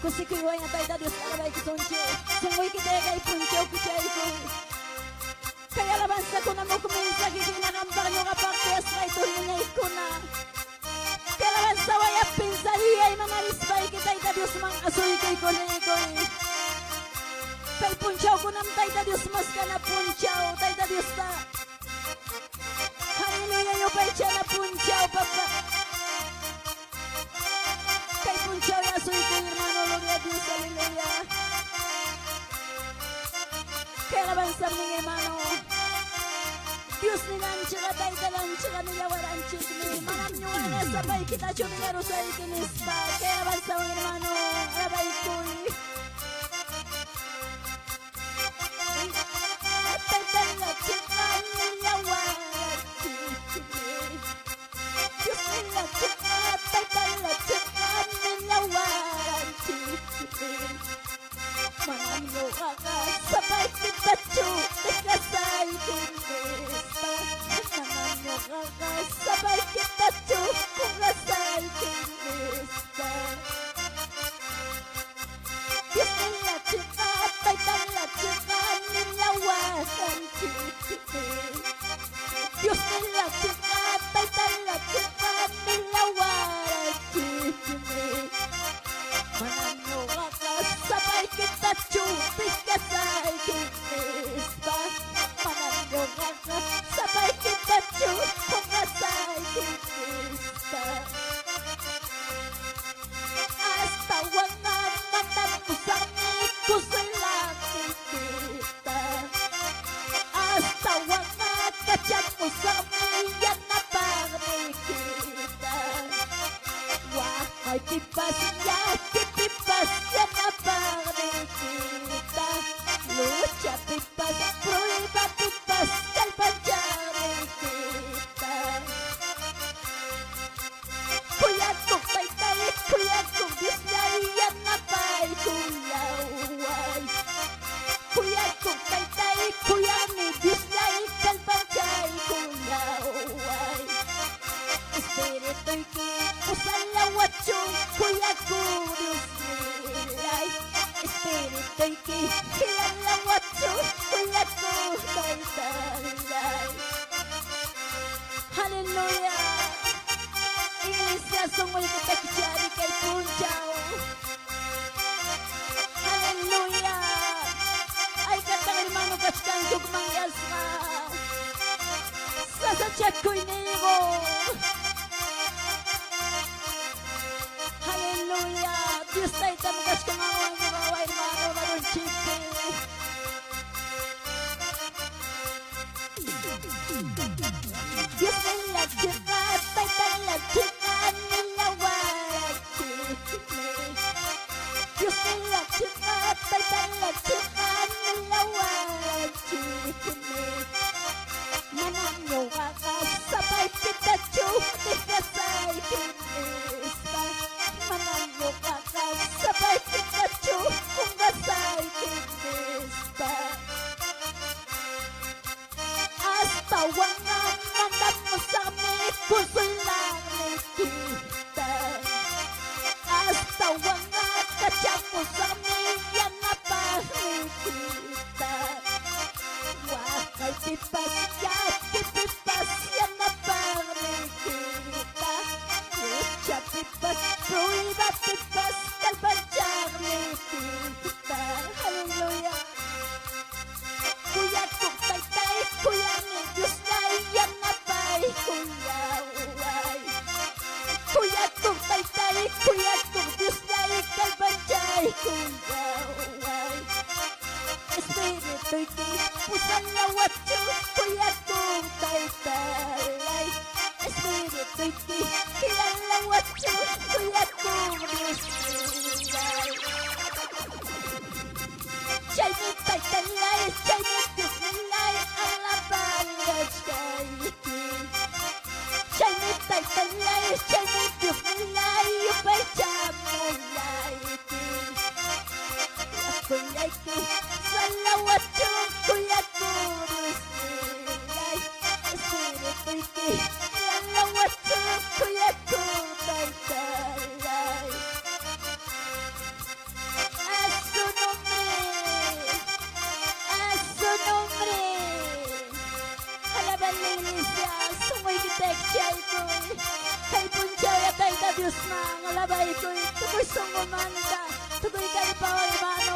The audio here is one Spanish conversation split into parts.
Kusikuiway na tayo Diyos alabay kusonche. Sungoy kita kay puncho kuchay ko. Kaya labansa ko na mo kuminsa kikinakambak nyo kaparte asray tulunay ko na. Kaya labansa waya pinsariyay mamarisbay kita Diyos mang asoy kay kolekoy. Kay punchaw ko nam tayo Diyos mas ka na punchaw tayo Diyos ta. Hallelujah yo pay siya na punchaw papa. Kay punchaw ya asoy ko hermano gloria a Dios hallelujah. Kaya labansa ng hermano. Diyos nilang tsaka tayo talang tsaka nilawaran chikmi. Manam nyo nga sabay kita chumilaro sa ikinispa. Kaya labansa ng hermano. Alabay ko'y. Tatalat tsaka nilawaran chikmi. Diyos nilang tsaka tatalat tsaka nilawaran chikmi. Manam nyo nga sabay kita chumilaro sa ikinispa. Manam nyo nga sabay kita chumilaro sa ikinispa. Diyos nilang tsaka tatalat tsaka nilawaran chikmi. Diyos nilang tsaka tatalat tsaka nilawaran chikmi. Manam nyo nga sabay kita chumilaro sa ikinispa. Manam nyo nga sabay kita chumilaro sa ikinispa. Hasta wala matapos ang ikusulangin kita. Hasta wala kachapos ang iyan na pagkikita. Wakay pipas niya, pipipas niya na pagkikita. Lucha pipas, prueba pipas, kalpansyari kita. Kuya kong taytay, kuya kong Diyos yan na pa'y kuyaway. Kuya kong taytay, kuya ni Diyos kalpansyay kuyaway. Espiritu'y kipusalawat yung kuya kong Diyos nilay. Espiritu'y kipusalawat yung kuya kong taytay. Hallelujah. Iglesia, sungoy kita kichari kay punchaw. Hallelujah. Ay katang hermano kachkang tugmang yasma. Sasachak ko'y nigo. Hallelujah. Diyos tayo tamagas kang awang gawa hermano maron chipi. Diyos nilang tsaka tayo talang tsaka nilawaran chikmi. Diyos nilang tsaka tayo talang tsaka nilawaran chikmi. Manam nyo nga sabay kita chumika sa ikinispa. Manam nyo nga sabay kita chumika sa ikinispa. Hasta wala matapos ang ikusulangin kita. Hasta wala kachapos ang iyan na pagkikita. Wakay pipas yan, pipipas yan na pagkikita. Lucha pipas, prueba pipas, kalpansyari kita. Hallelujah. Kuya kong taytay, kuya ni Diyos na iyan na pa'y kuyaway. Kuya kong taytay, kuya kong Diyos na ikalbansyay kuyaway. Espiritu'y kipusalawat yung kuya kong taytay. Espiritu'y kilalawat yung kuya kong Diyos nilay. Siya'y ni taytalay, siya'y ni Diyos nilay, alabalas kay ikin. Siya'y ni taytalay, siya'y ni Diyos nilay, upay siya'y mulay ikin. Kuya ikin, salawat yung kuya kong Diyos nilay. Espiritu'y kilalawat yung kuya kong taytalay. sumumanda, tukoy kalpaw hermano,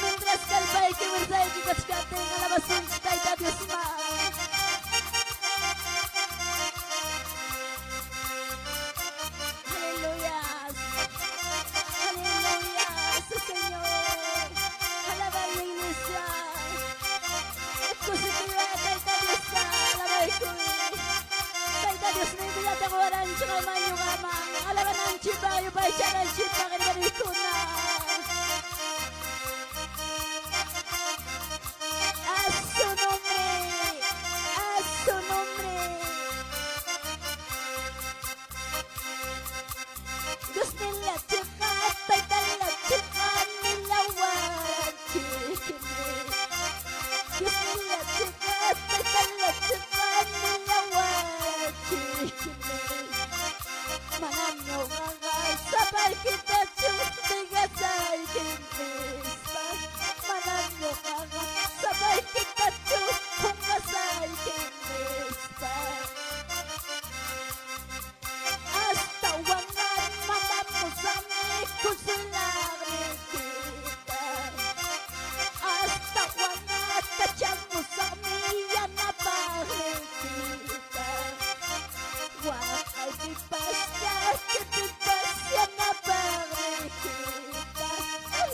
mientras kalpay kiwirsay kikachkate ng alabasun tayo ta Diyos ma. Hallelujah, hallelujah, sa Señor, alabay ng Iglesia, kusitiwa tayo ta Diyos ka, alabay ko tayo Diyos na ibigay ako waran siya kaman yung amang alaban ng chiba yung bay siya ng chiba kanina ko na a su nombre Diyos nila chika tayo tala chika nila waran chikini Diyos nila chika tayo tala chika nila waran chikini Mananyo nga sabay kita tigasay kinispas Mananyo nga sabay kita humasay kinispas Hasta wangan mamamuzami kusulari kita Hasta wangan kachamuzami yanabari kita Wakay pipas ya na bari kita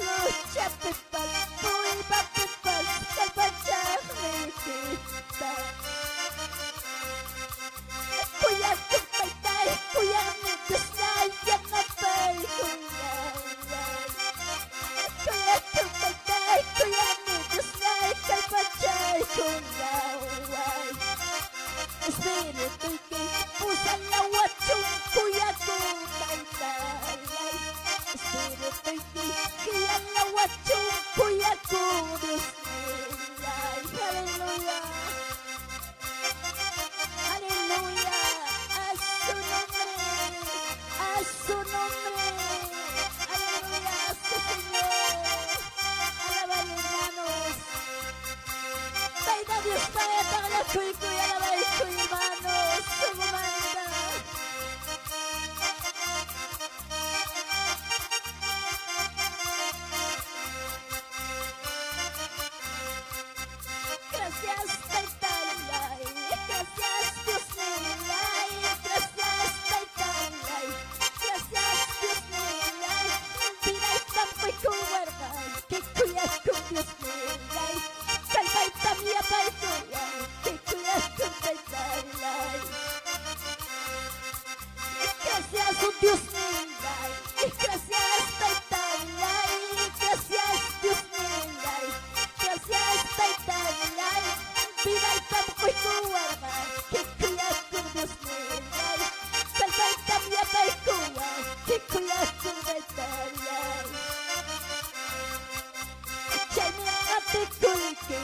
Lucha pipas, buiba pipas, kalpachari kita Kuya kumpaytay, kuya mitos na yan na bari kuya Kuya kumpaytay, kuya mitos na kalpachari kuya Espiritu que usa la wachung kuya kumpaytay Espiritu que la wachung kuya kudus nilay Hallelujah Hallelujah a su nombre Hallelujah su Señor Alaban hermanos Tayo Dios para la kuy alabay kuy hermanos sumumanda Gracias Taytalay, gracias Dios nilay, gracias Taytalay, gracias Dios nilay, pinay tampoy kuwarkay, kikuyas kong Dios nilay, kalpay tamya pa'y kuyay, kikuyas kong Taytalay. Gracias Dios nilay, gracias Taytalay, gracias Dios nilay, gracias Taytalay, pinay tampoy kuwarkay, kikuyas kong Dios nilay, kalpay tamya pa'y kuyay, kikuyas kong Taytalay. Chay me kate kulke,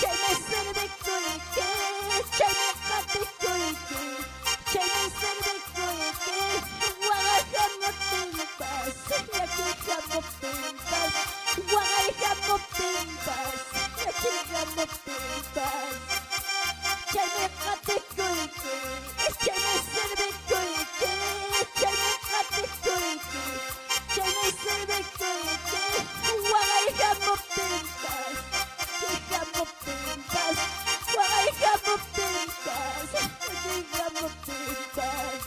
chay me serve kulke, chay me kate kulke, chay me serve kulke, wagay hamot timpas, yaki hamot timpas, wagay hamot timpas, yaki hamot timpas. Chay me kate kulke, chay me serve kulke, chay me kate kulke, chay me serve kulke, wagay hamot timpas, yaki hamot timpas, wagay hamot timpas, yaki hamot timpas.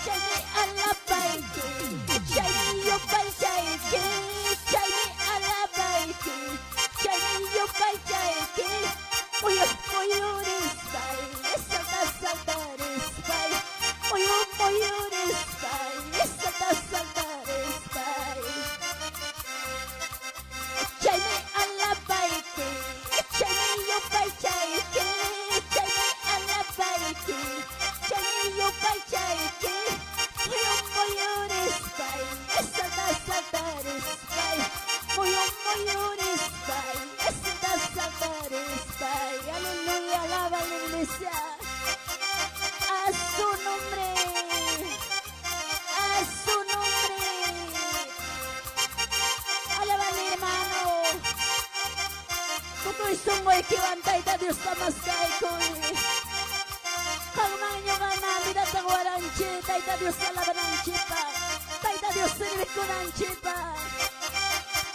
Chay me alabay ke, chay me yopay chay ke, chay me alabay ke, chay me yopay chay ke, muyurispay, saltarispay, muyurispay, saltarispay. Chay me alabay ke, chay me yopay chay ke, chay me alabay ke, chay me yopay chay ke, muyurispay, saltarispay, muyurispay, saltarispay. Aleluya, alaba la iglesia a su nombre, a su nombre. Alaba al hermano. Kutoy sungoy kiwantay ta Dios tamaskay koy. Kang mga nyo nga namin at ang walang chi, tay ta Dios alaban ang chipa. Tay da Dios se con anchipa.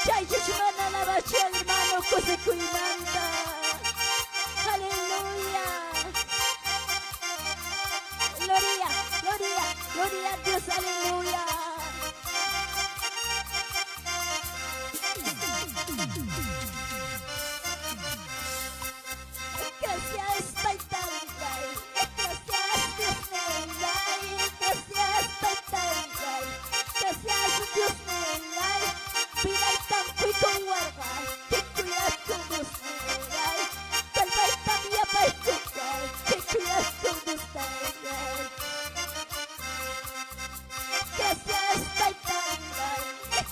Chay chishmana la bache hermano cose cuimanta. Aleluya. Gloria, gloria, gloria a Dios, aleluya. Gracias, Paitangay. Gracias, Dios Nelay. Gracias, Paitangay. Gracias, Dios Nelay. Pilay tampoy con guarda. Que cuidas con Dios Nelay. Kalbay tamya pa'y tukay. Que cuidas con Dios Nelay. Gracias, Paitangay.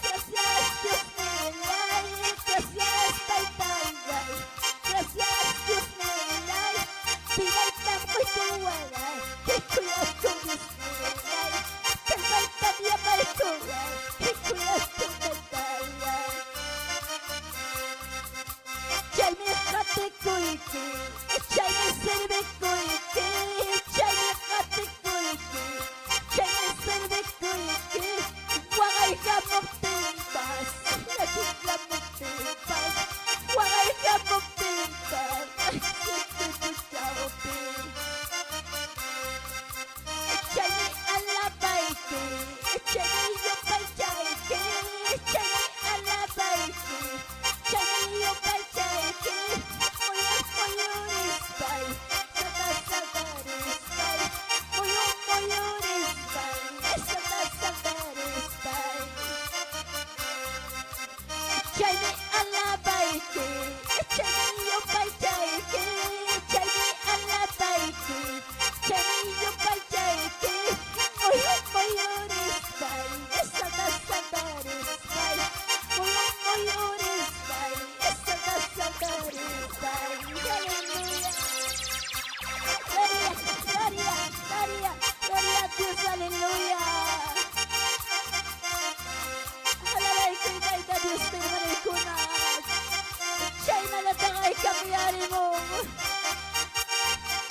Gracias, Dios Nelay. Gracias, Paitangay. Gracias, Dios Nelay. Pilay tampoy con guarda. Que cuidas con Dios Nelay. Kalbay tamya pa'y tukay. Que cuidas con Dios Nelay. Chay mi jate kuiki. Chay mi serve kuiki. Chay mi jate kuiki. Chay mi serve kuiki. Wagay ka moktimpas. Naging ka moktimpas. Wagay ka moktimpas. Ay, siyempre chay mi alabayki. Chay mi yopay chayki. Chay mi alabayki. Chay mi yopay chayki. Muyurispay. Sakasakarispay. Muyurispay. Sakasakarispay. Chay mi alabayki. Chay mi yopay chayki. Chay mi alabayki. Chay mi yopay chayki. Muyurispay. Sakasakarispay. Muyurispay. Sakasakarispay. Aleluya. Gloria, gloria, gloria, gloria a Dios, aleluya. Alalay kay da Dios pinamay ko na. Siya'y nalatangay kamiyari mo.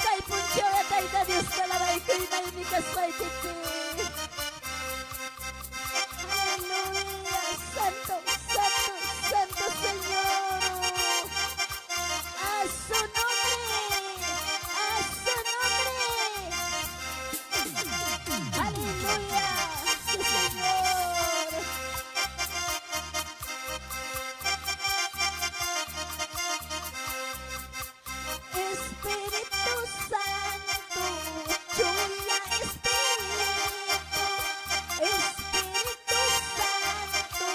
Kay puncho at ay da Dios kalamay ko'y nalmikas may kiti. Aleluya, santo, santo, santo Señor. A su nombre, a su nombre. Aleluya, sí Señor. Espíritu Santo, chula Espíritu. Espíritu Santo,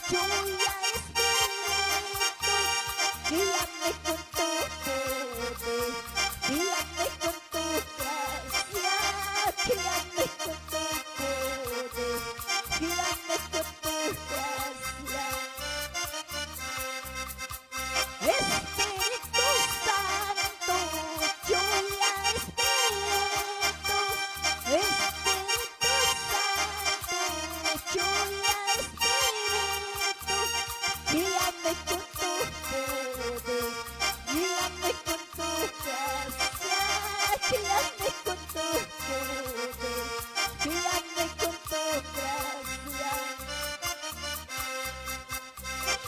chula Espíritu. Guíame con tu poder, guíame con tu gracia, guíame con tu poder, guíame con tu gracia. Espíritu Santo, chula Espíritu. Espíritu Santo, chula Espíritu. Guíame con tu poder, guíame con tu gracia, guíame con tu poder, guíame con tu gracia.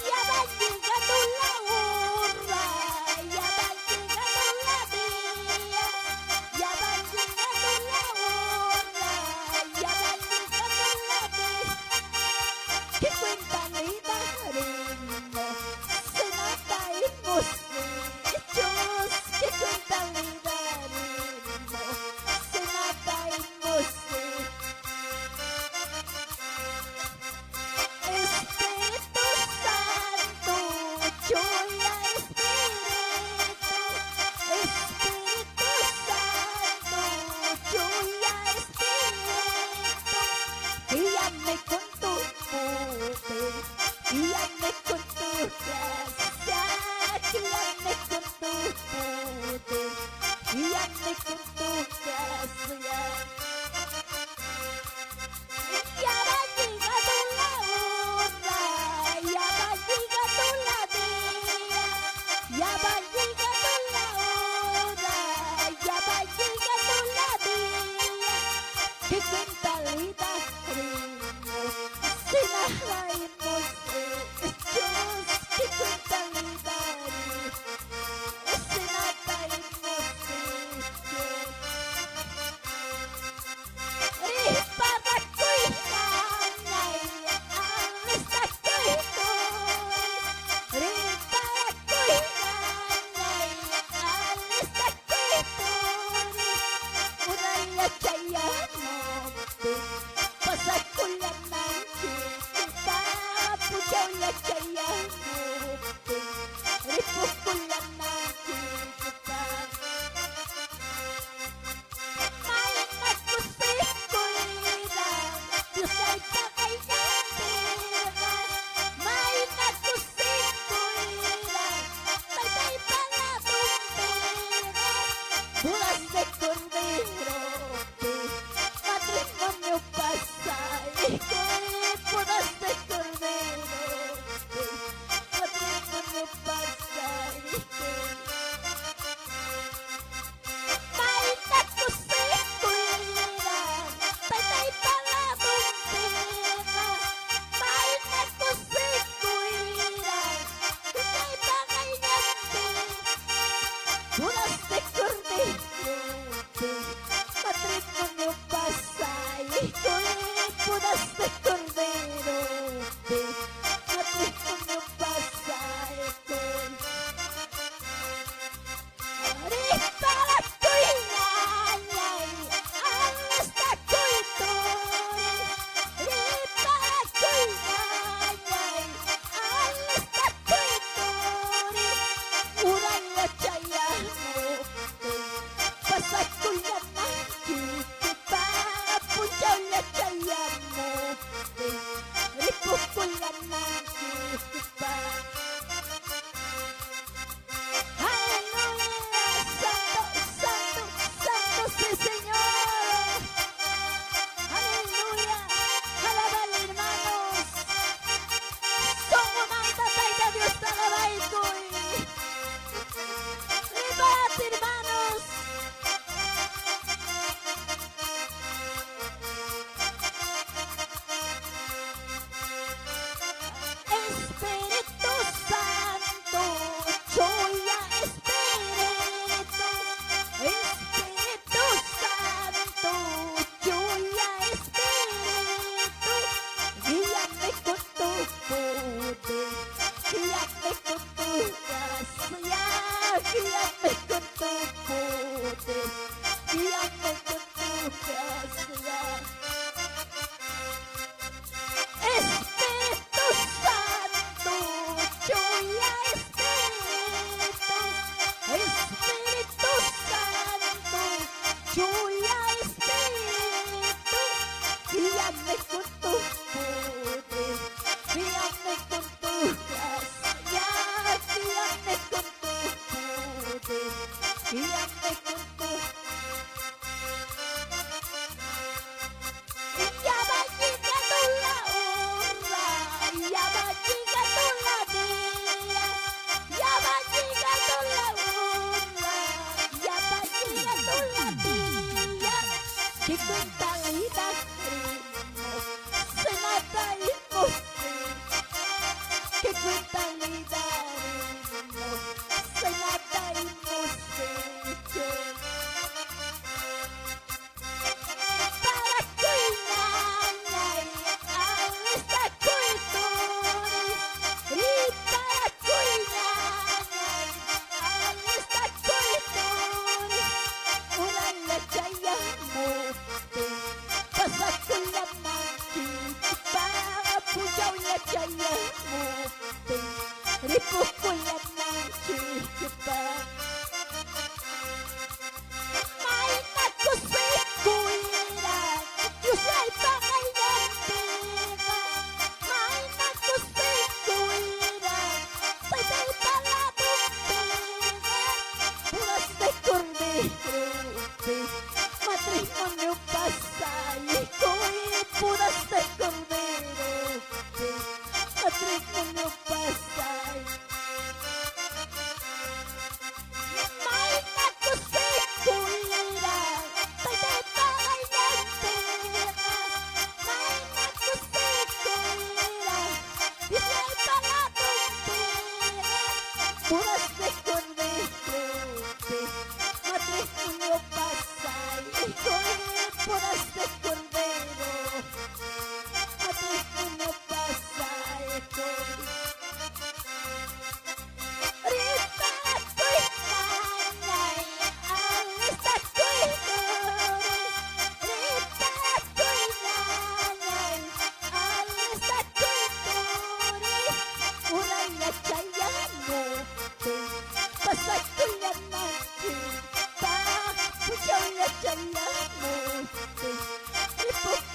Ya va llegando la hora, ya va llegando la día, ya va llegando la hora, ya va llegando la día. Que cuentan y daremos, se nota hemos hechos. Que cuentan y daremos, se nota hemos Espíritu Santo, chula Espíritu. Espíritu Santo, chula Espíritu. Guíame con tu poder, guíame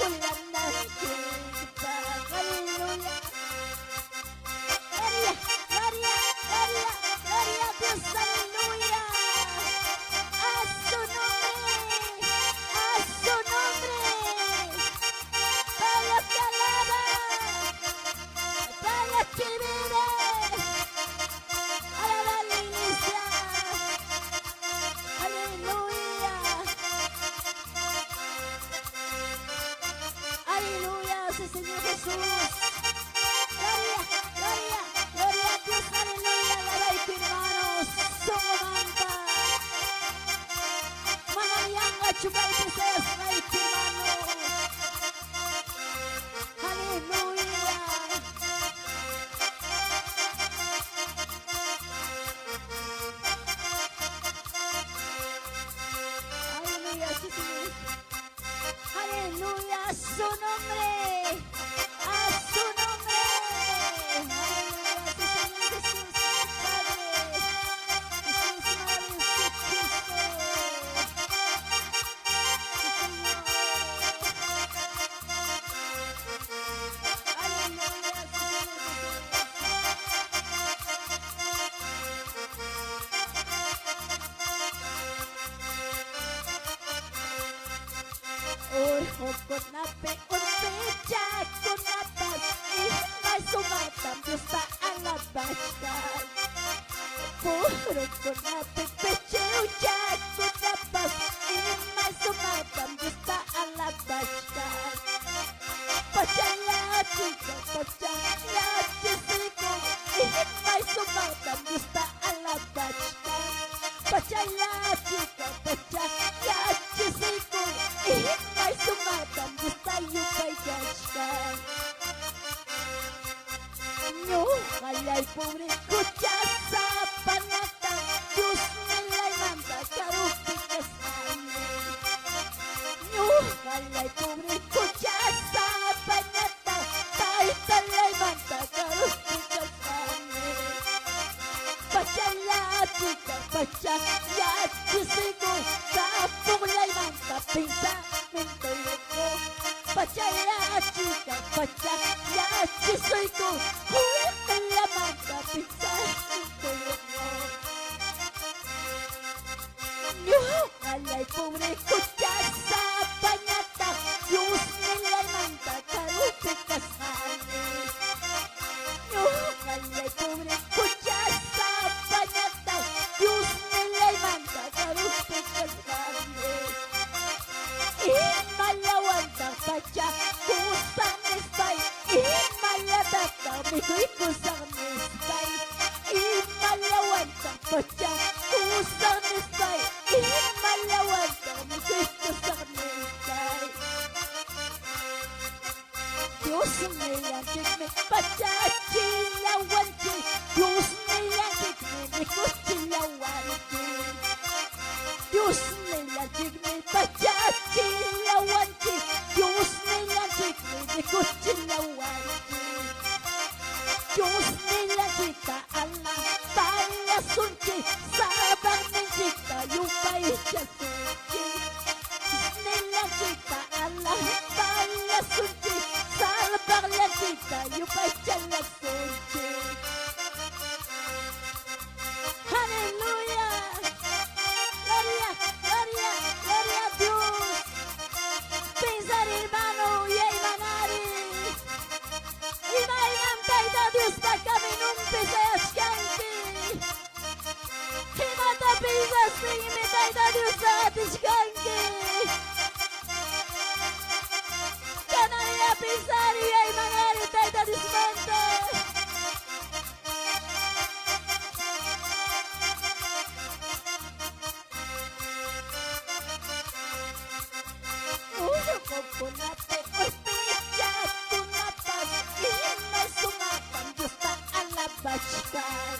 ulan nagkikipag. Hallelujah. Gloria, gloria, gloria, gloria a Dios, aleluya. A su nombre, a su nombre. Para los que alaban, para los que viven, alaba la iglesia. Aleluya. Aleluya, sí, Señor Jesús. Gloria, gloria, gloria a Dios, aleluya. Alaba y hermanos, somomanta. Manayanga chubay pises, ay hermano. Aleluya. Aleluya, sí, Señor. Aleluya, a su nombre. A su nombre. Aleluya, sí, Señor Jesús, Padre. Jesús, Madre, Jesucristo. Sí, Señor. Aleluya, sí, Señor Orhokonape, orpecha, konapas, imay sumatam, Diyos pa ang labaskan. Orhokonape, peche, ujak, konapas, imay sumatam, Diyos pa ang labaskan. Pachaya, chico, pachaya, chisiko, imay sumatam, Diyos pa ang labaskan. Pachaya, chico, pachaya, chisiko, imay sumatam, Diyos tayo payaskan. Nyo, kalay pobre kutya sa panatang, Diyos nilay manta, karupit ka sa amin. Nyo, kalay pobre kutya sa panatang, tayo talay manta, karupit ka sa amin. Pachaya, chica, pachaya, chisiko, kapulay manta, pinsa, mintoyoko. Pachaya, chica, pachaya, chisiko, hulay manta, pinsa, mintoyoko. Nyo, kalay pobre kutya sa panata, Diyos nilay manta, karupit ka sa amin. Nyo, kalay pobre kutya sa panata, Diyos nilay manta, karupit ka sa amin. Imalawanta pacha, kusang nespay, imalatata, mikoy kusang nespay. Imalawanta pacha, kusang nespay, imalawanta, mikoy kusang nespay. Diyos nilantik me pacha, chilawanchi, Diyos nilantik me, mikoy chilawanchi. Diyos nilantik me pacha, chilawanchi, Diyos nilantik me, mikoy chilawanchi. Diyos nilantik ka Allah, palasunchi, sabang nilantik yung paisasunchi. Diyos nilantik ka Allah, palasunchi, sabang nilantik yung paisasunchi. Hallelujah. Gloria, gloria, gloria a Dios. Pensar hermano y hermanari. Imaginam taita Dios pa kami nung pisayas kanti. Himata pisas tingin taita Dios sa atis kanti. Kanaya pensar y hermanari taita Dios manta. Kokonate, orpecha, kunapas, imay sumatang, Diyos pa ang labaskan.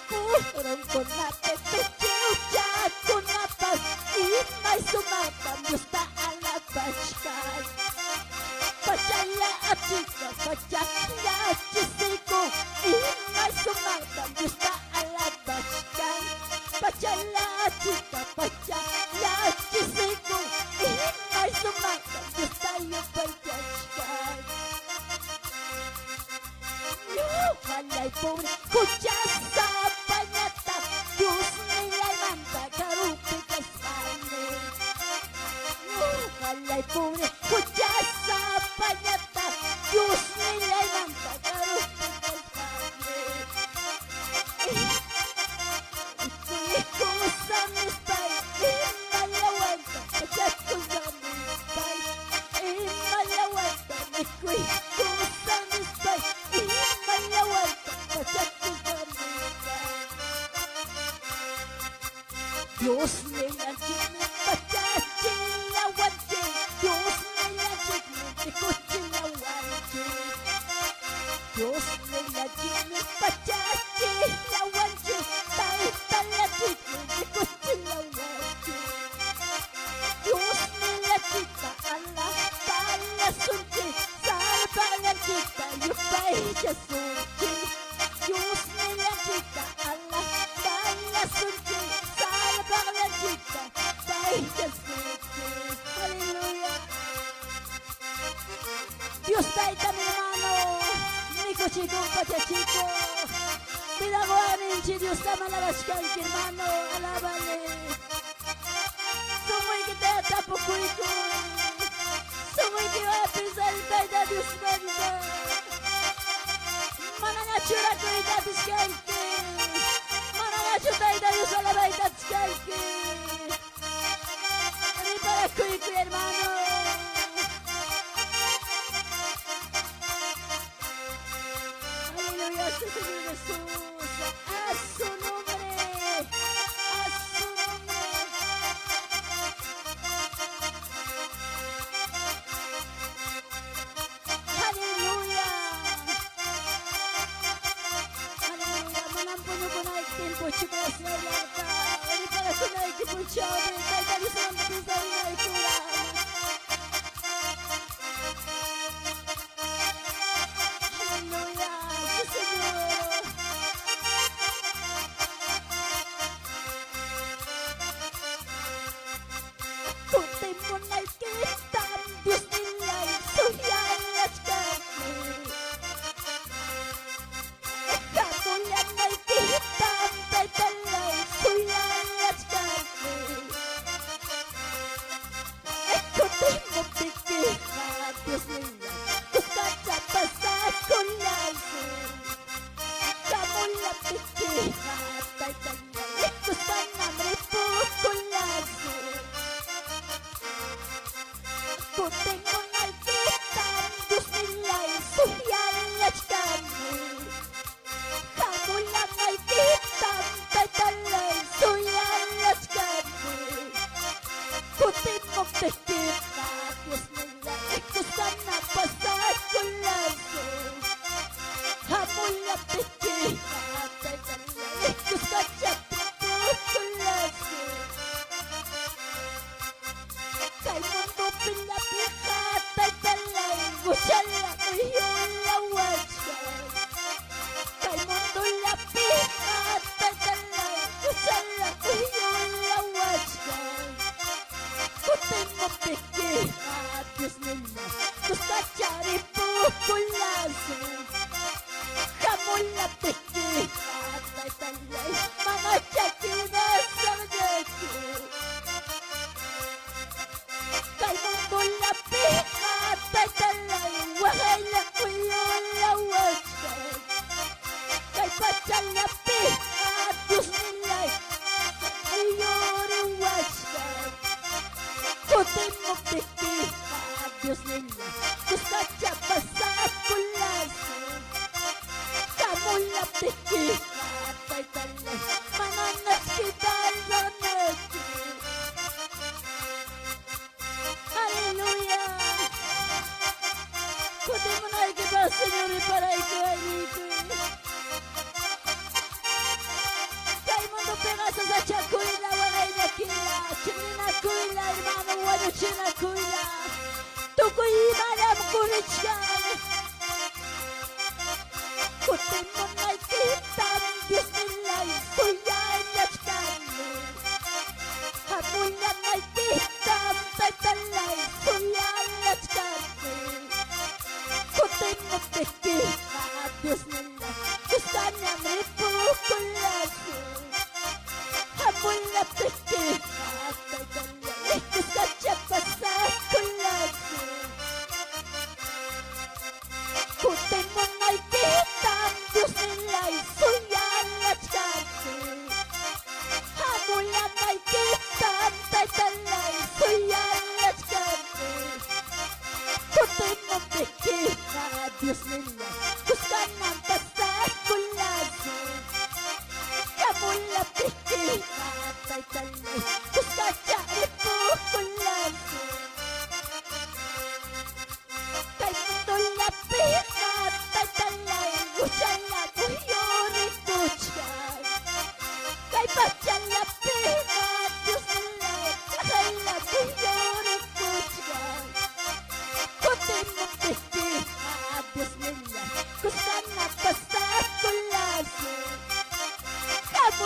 Purong konate, peche, ujak, kunapas, imay sumatang, Diyos pa ang labaskan. Pachaya, chica, pachaya, chisiko, imay sumatang, Diyos pa ang labaskan. Pachaya, chica, pachaya, chisiko, imay sumatang, Diyos tayo ay pobre, kuchasa panyata, Diyos nila'y manta, karupi kasane. Ay pobre, kuchasa panyata, Diyos nila'y manta, karupi kasane. Kung sa mispay, malawanta, pagkat ko sa mispay, malawanta, iko'y kung sa mispay, malawanta, pagkat ko sa mispay. Diyos nilang chikmin, pagkat chilawan chik, Diyos nilang chikmin, ikot chilawan chik. Diyos nilang chikmin, pagkat chilawan chik, tayo tala chikmin, ikot chilawan chik. Diyos nilang chika, Allah, tala sunchi, sarbalan chika, yupay siya sunchi. Diyos nilang chika, Allah, tala sunchi, sarbalan chika, yupay siya sunchi. Hallelujah. Dios tayo kami hermano, Nico chico, pacha chico. Pinaguanin si Dios tama labaskan ki hermano, alábale. Sumoy kita tapukoy ko. Sumoy kita pisal tayo da Dios banda. Manangachura ko ita tiskanki. Manangachu tayo da Dios alabay tatiskanki. Ani para koy ko hermano. Aleluya, Señor Jesús, a su nombre, a su nombre. Aleluya, aleluya, manampo nyo ko na iktimpo, chicas na yata, wali para ko na iktimpo chabe, tayo tayo sa mga pisay na ikulang. Aleluya, sí Señor. Kutin mo na'y kitam, Diyos nila'y suyalas kami. Kamulan na'y kitam, tay talay suyalas kami. Kutin mo pikiha, Diyos nila'y kuskatsa pasa kulasin. Kamulan pikiha, tay talay kuskanam ripu kulasin. Kuting mo na'y kitam, Diyos nila'y suyalas kami. Kamulan na'y kitam, tay talay suyalas kami. Kuting mo pikiha, Diyos nila'y kuskanam pasa kulasin. Kamulan pikiha, tay talay kuskatsa ripu kulasin. Kay mundo pinapikat ay talay, gusala ko yung lawasan. Kay mundo lapikat ay talay, gusala ko yung lawasan. Kutin mo pikihat, Diyos nila, kuskatsari po kulasan. Kamula pikihat ay talay, mga tsakinas ang dati. Kay mundo lapikat ay talay, wahala ko yung lawasan. Kay patsang lapikat, Diyos nila'y ayun iwasan. Kutin mo pikihat, Diyos nila, kuskatsa pasa kulasan. Kamula pikihat ay talay, mananas kita sa nasi. Aleluya. Kutin mo na ikiba, Señor, para ikaw. Kay mundo pegasa sa chakuila, walay nakila. Chinina kuila, hermano, wano china kuila. Tukoy imanam kurichkan. Kutin mo na'y kitam, Diyos nila'y suyalas kami. Hamulan na'y kitam, tay talay suyalas kami. Kutin mo pikihat, Diyos nila,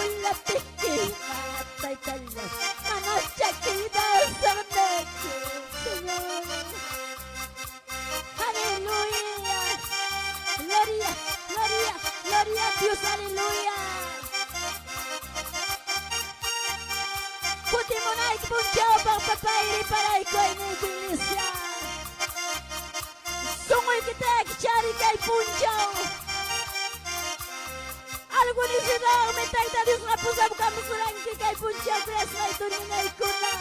Kabula tiki matay talas manachakida sarnecho Señor. Aleluya, gloria, gloria, gloria a Dios, aleluya. Putimonay punchao pang papayri para ikaw na iglesia. Sungoy kita kichari kay punchao. Algo ni sila umitay ta Dios nga pusab kami sulang kay punchao kres na ito ninay ko na.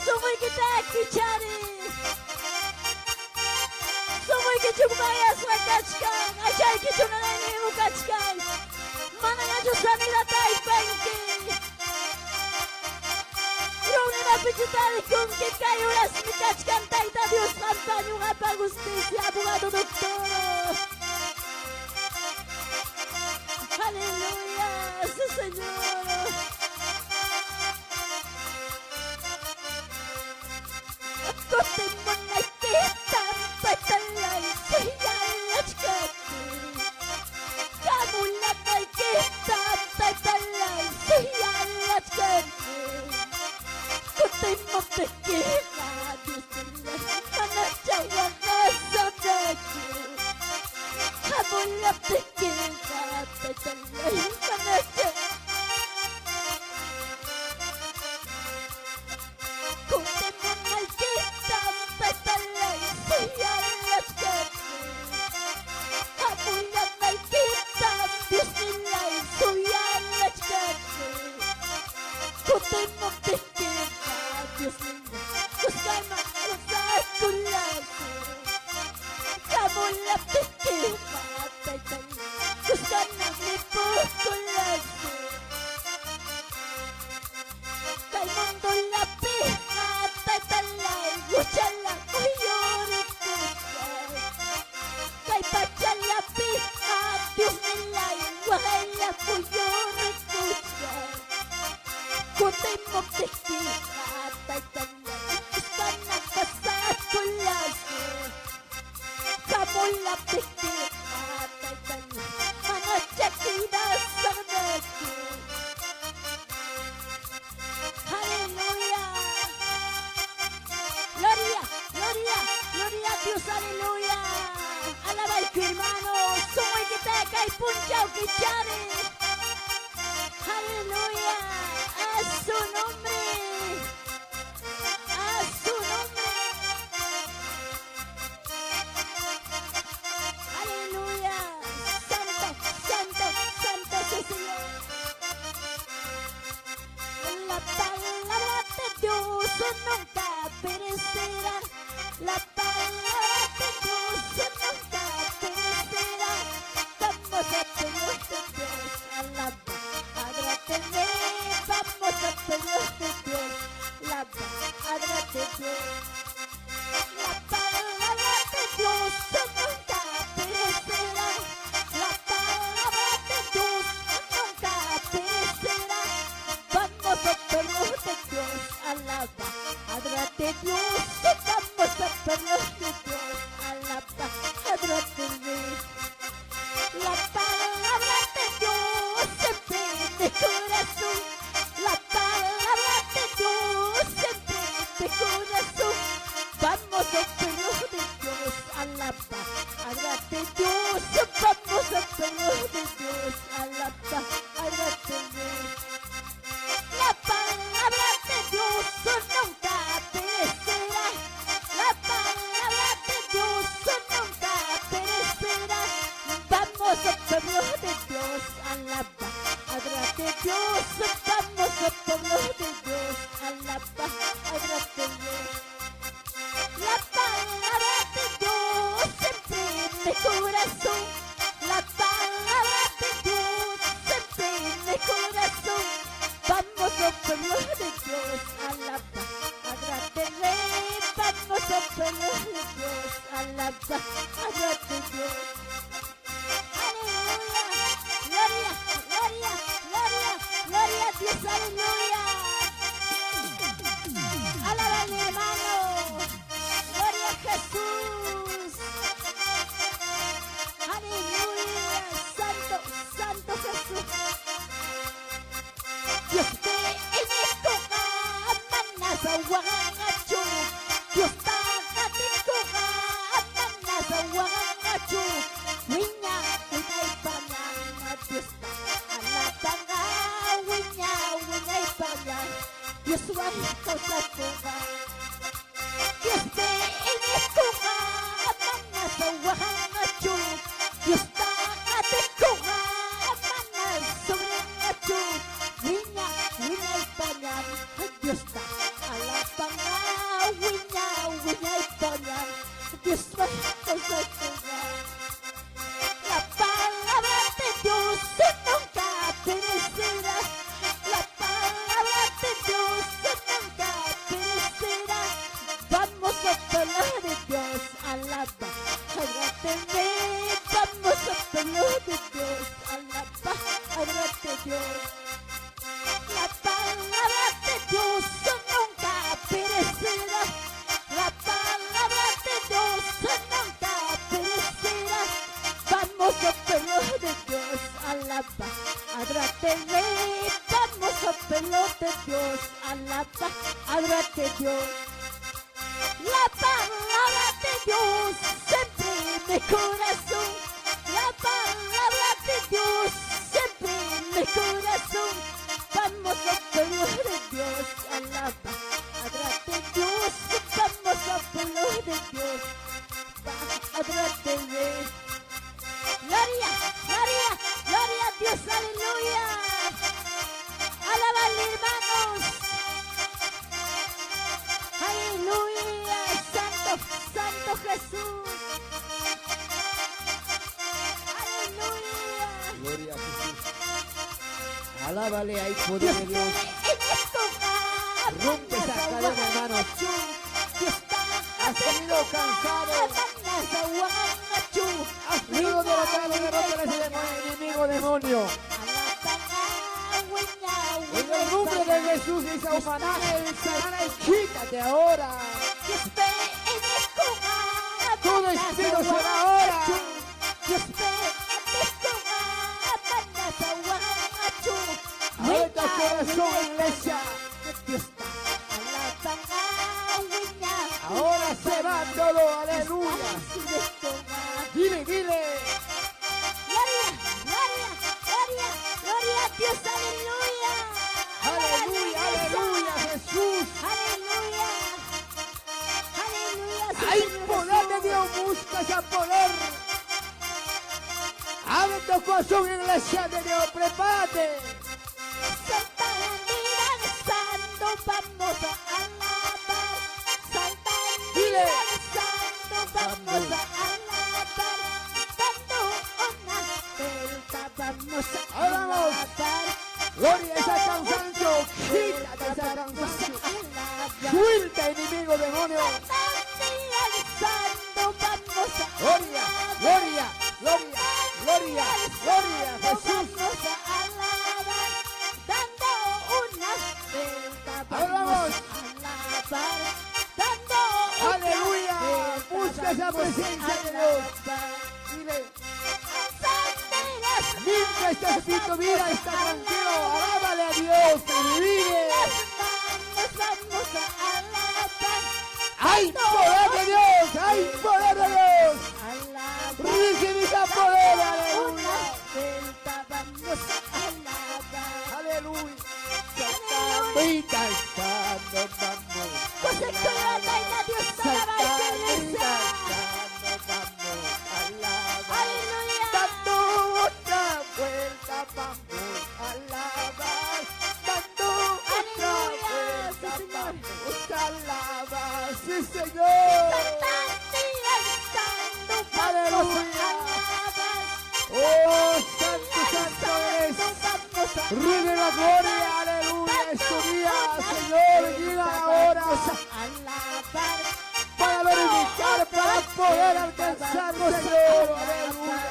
Sungoy kita kichari. Sungoy kichugbayas na kachkan. Achay kichunanay ni mo kachkan. Mana nga Diyos sa nila tayo pangki. Rumi mapicitari kung kit kayo las mikachkan tayo ta Diyos kantan yung apag-justisya abogado doktoro. Haleluya sa Señor. Kote mo nakita patalay sa hiyayat kati. Kamulat nakita patalay sa hiyayat kati. Kote mo nakita disila manatsawa ka sa dati. Kamulat nakita patalay manatsawa. Kote mo nakita patalay sa hiyayat kati. Kamulat nakita disila suyayat kati. Kote mo nakita disila kusama sa kulasi. Kamulat nakita patalay kusama nipo kulasi. Kay mundo lapi at tatalay luchala kuyurit kusay. Kay pachalapi at Diyos nilay wala kuyurit kusay. Kutay mo tiki at tatalay kusama sa kulasi. Kamulap tiki at tatalay manachakida sa naki. Aleluya. Gloria, gloria, gloria a Dios, aleluya. Alaba el tu hermano, soy que te cae punchao que chare. Aleluya, a su nombre. A su nombre. Aleluya. Santo, santo, santo es el Señor. La palabra de Dios nunca perecerá. La palabra de Dios nunca perecerá. Vamos a pedir de Dios, alaba, agradece. Vamos a pedir de Dios, alaba, agradece. La palabra de Dios nunca perecerá. La palabra de Dios nunca perecerá. Vamos a pedir de Dios, alaba, adórate Dios. Vamos a pedir de Dios, alaba, adórate. La palabra de Dios siempre en mi corazón. La palabra de Dios siempre en mi corazón. Vamos a pedir de Dios, alaba, adórate Dios. Vamos a pedir de Dios, alaba, adórate. La palabra de Dios nunca perecerá. La palabra de Dios nunca perecerá. Vamos a pedir de Dios, alaba, adórate Dios. Vamos a pedir de Dios, alaba, adórate. La palabra de Dios siempre en mi corazón. La palabra de Dios siempre en mi corazón. Vamos a pedir de Dios, alaba, adórate. Vamos a pedir de Dios, alaba, adórate Dios. Aleluya, gloria, gloria, gloria, gloria a Dios, aleluya. Alaba a mi hermano, gloria a Jesús. Aleluya, santo, santo Jesús. Alábale, hay poder de Dios. Rompe esa cadena, hermanos. Has venido cansado. Has venido derrotado, derrota ese enemigo demonio. En el nombre de Jesús, esa humanaje, quítate ahora. Todo espíritu será ahora. Abierta corazón, iglesia. Ahora se va todo, aleluya. Dile, dile. Gloria a Dios, aleluya. Aleluya, aleluya, Jesús. Aleluya. Aleluya. Hay poder de Dios, busca ese poder. Abre tu corazón, iglesia de Dios, prepárate. Santa Santo, vamos a alabar. Santa Dile. Santo, vamos a alabar. Dando una vuelta, vamos a Vamos. alabar. Gloria a esa cansancio, quítate esa cansancio. Suelta, enemigo demonio. Santo, vamos a Gloria, gloria, gloria, gloria, gloria, Jesús. vamos a alabar. Dando una vuelta, Vamos. vamos a alabar. Dando Aleluya. Busca esa presencia de Dios. Dile, limpia este espíritu, mira, está tranquilo. Alábale a Dios y vive. Vamos a alabar. Hay poder de Dios, hay poder de Dios. Recibe ese poder, aleluya. Vamos a alabar. Aleluya. Santa Santo, vamos. José Corona, Dios alaba esta iglesia. Vamos a alabar. Aleluya. Dando otra vuelta, vamos a alabar. Dando otra Aleluya, vuelta, sí, Señor. vamos a alabar. Sí, Señor. Oh, santo, santo es. Rey de la gloria, aleluya. Es tu día, Señor. Llega ahora para glorificar, para poder alcanzarnos, Señor. Aleluya.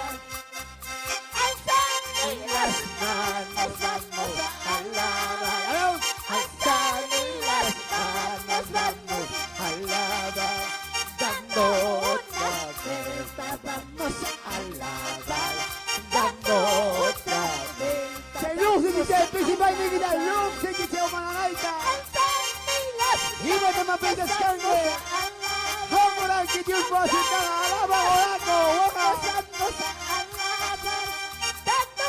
Las manos vamos a alabar. Alzar las manos vamos a alabar. Dando otra vuelta vamos a alabar. Dando otra vuelta. Señor, si dice principal de vida, Dios, si dice humanalaita. Y no te me pides carne. Vamos que Dios va a sentar. Alaba, orando, Vamos a alabar, dando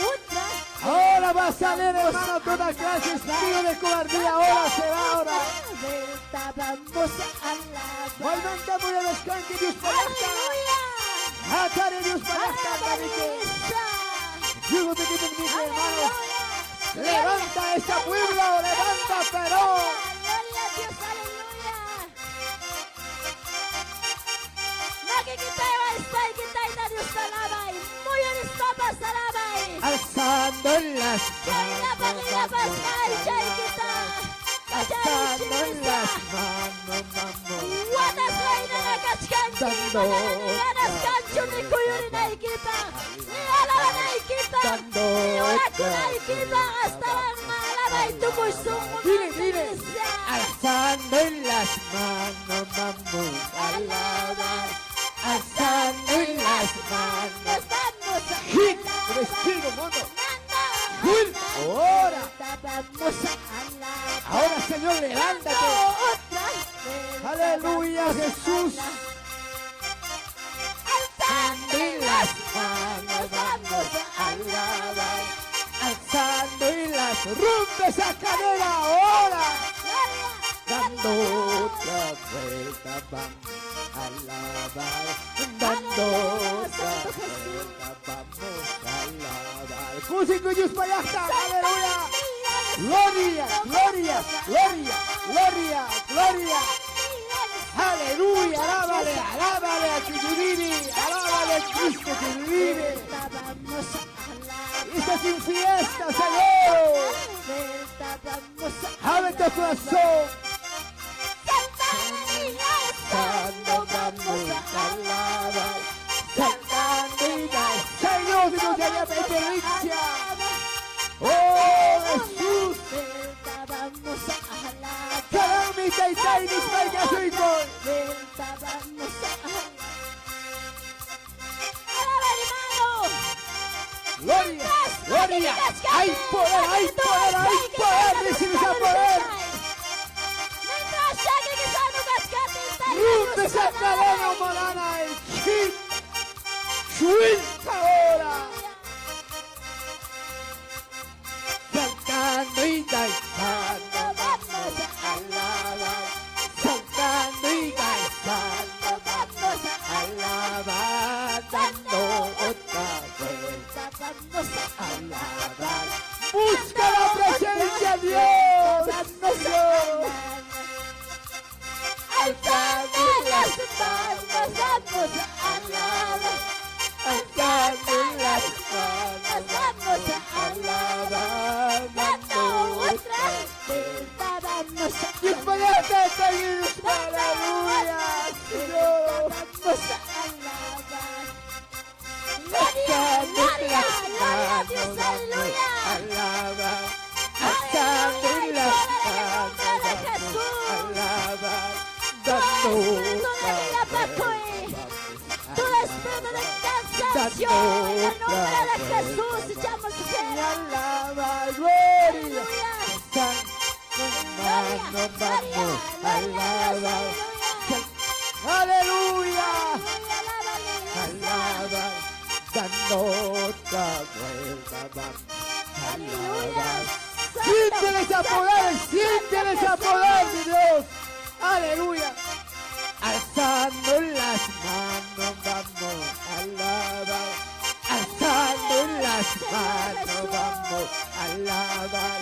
una ahora va Va a salir, hermano, toda clase de espíritu de cobardía. Ahora se va, ahora. Vamos a alabar. Movimento muy de descanso, Dios para acá. Aleluya. Atare Dios para acá, Digo te que te hermano. Levanta esta pueblo, levanta, pero. Gloria a Dios, aleluya. Nakikitawa istay kitay na Diyos sa labay. Muyon istapas sa labay. Alzando las Ilabas ay chay kita. alzando las manos, vamos. Watas lay na nagachkanchi. Dando Watas kancho ni kuyuri na ikipa. Ni alawa na ikipa. Dando Ni wako na ikipa. Hasta lang malabay tumusong Dile, dile. umatilisa. Alzando las manos, vamos a alabar. Alzando las manos. Vamos a Hit, alabar. respiro, mundo. Nanda. Hit, ahora. Vamos a alabar. Ahora, Señor, levántate. Otra vez. Aleluya, Jesús. Alzando las manos, vamos a alabar. Alzando las rompe esa cadera ahora. Dando otra vuelta, vamos a alabar. Dando otra vuelta, vamos a alabar. Músico y para allá, aleluya. Gloria, gloria, gloria, gloria, gloria. Aleluya, alábale, alábale a Kiyudini, alábale a Cristo que vive. Vamos a alabar. Está sin fiesta, Señor. Abre tu corazón. Saltando vamos a alabar. Saltando y Señor, Dios de la beneficia. Oh, Jesús. Vamos a alabar. Calamita y tainis para que soy con. Vamos a alabar. Alaba, hermano. Gloria, gloria. Hay poder, hay poder, hay poder. Recibe ese poder. Rompe esa cadena humana y chip. Suelta ahora. Saltando y danzando vamos a alabar. Saltando y danzando vamos a alabar. Dando otra vuelta vamos a alabar. Busca la presencia de Dios. Señor. Alzando las manos vamos a alabar. Alzando las manos vamos a alabar. Dando otra vuelta vamos a alabar. Disparate, seguidos, aleluya, Señor. Vamos a alabar. Gloria, gloria a Dios, aleluya. Alabar. Alzando las manos vamos a alabar. Dando otra vuelta. Todo espíritu de cansancio, en el nombre de Jesús, echamos fuera. Alaba, gloria. Aleluya. Manos vamos a alabar. Aleluya. Alaba, dando otra vuelta vamos a alabar. Sienten ese poder, sienten ese poder de Dios. Aleluya. Alzando las manos vamos a alabar. Alzando las manos vamos a alabar.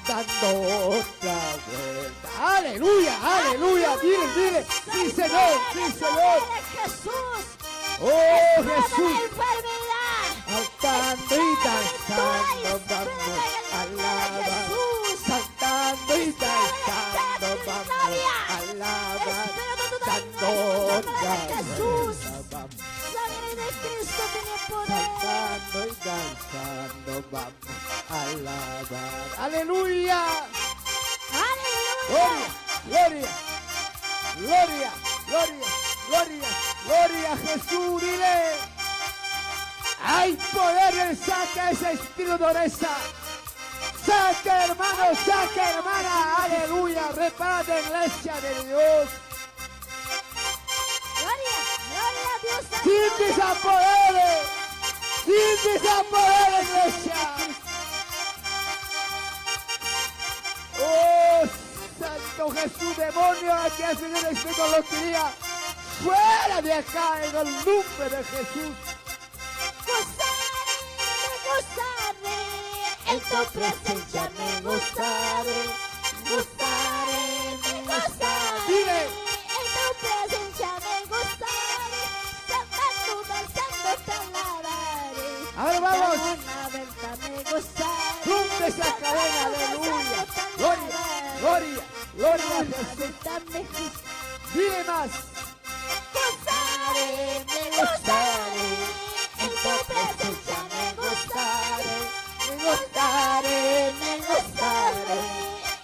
Dando otra vuelta. Aleluya, aleluya. Dile, dile. Sí, Señor, sí, Señor. Jesús. Oh, Jesús. Enfermedad. Saltando y danzando vamos a alabar. Saltando y danzando vamos a alabar. Dando otra vuelta vamos. Sangre de Cristo tiene poder. Saltando y danzando vamos a alabar. Aleluya. Aleluya. Gloria, gloria, gloria, gloria, gloria a Jesús, dile. Hay poder en saca ese espíritu de dureza. Saca, hermano, saca, hermana, aleluya. Repárate, iglesia de Dios. Gloria, gloria a Dios. Siente ese poder, iglesia. Jesús, demonio que hacen el espíritu de lotería, fuera de acá en el nombre de Jesús. Gozaré, en tu presencia me gozaré, me gozaré. Dile. En tu presencia me gozaré, cantando, danzando te alabaré. Ahora vamos. Una venta me gozaré. Rompe esa cadena, aleluya. Gloria, gloria, gloria a Jesús. Dile más. Gozaré, me gozaré, en tu presencia me gozaré, me gozaré,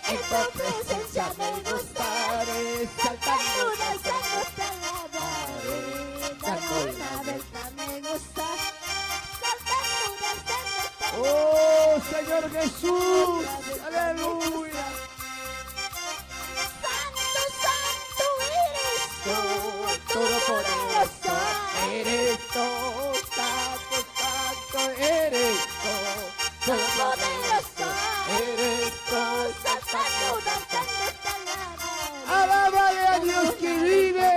en tu presencia me gozaré, saltando, danzando te alabaré, dando una vuelta me gozaré, saltando, danzando te alabaré. Oh, Señor Jesús, aleluya. Santo, santo eres tú, Todopoderoso eres tú, santo, santo eres tú, todopoderoso eres tú. saltando, danzando te alabaré. Alábale a Dios que vive.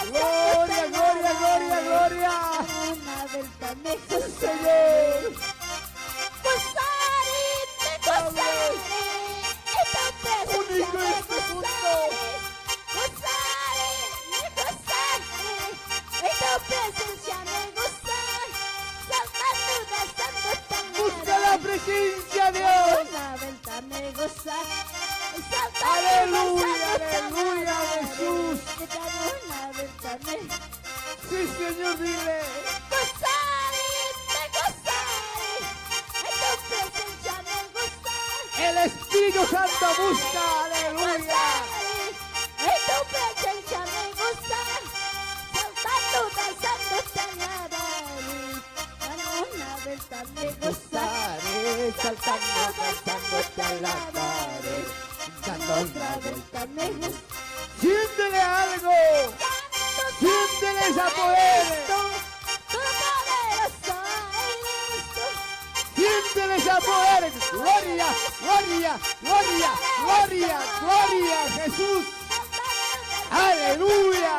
Gloria, gloria, gloria, gloria. Señor. Único en este mundo. Busca la presencia de Dios. Aleluya, aleluya, Jesús. Sí, Señor, dile. El Espíritu Santo busca, aleluya. En tu presencia me gozaré, saltando, danzando te alabaré. Dando una vuelta me gozaré, Saltando, danzando te alabaré. Dando otra vuelta me gozaré. Siéntele algo. Siéntele ese poder. Todopoderoso eres tú. Siéntele ese poder. Gloria, gloria, gloria, gloria, gloria a Jesús. Aleluya.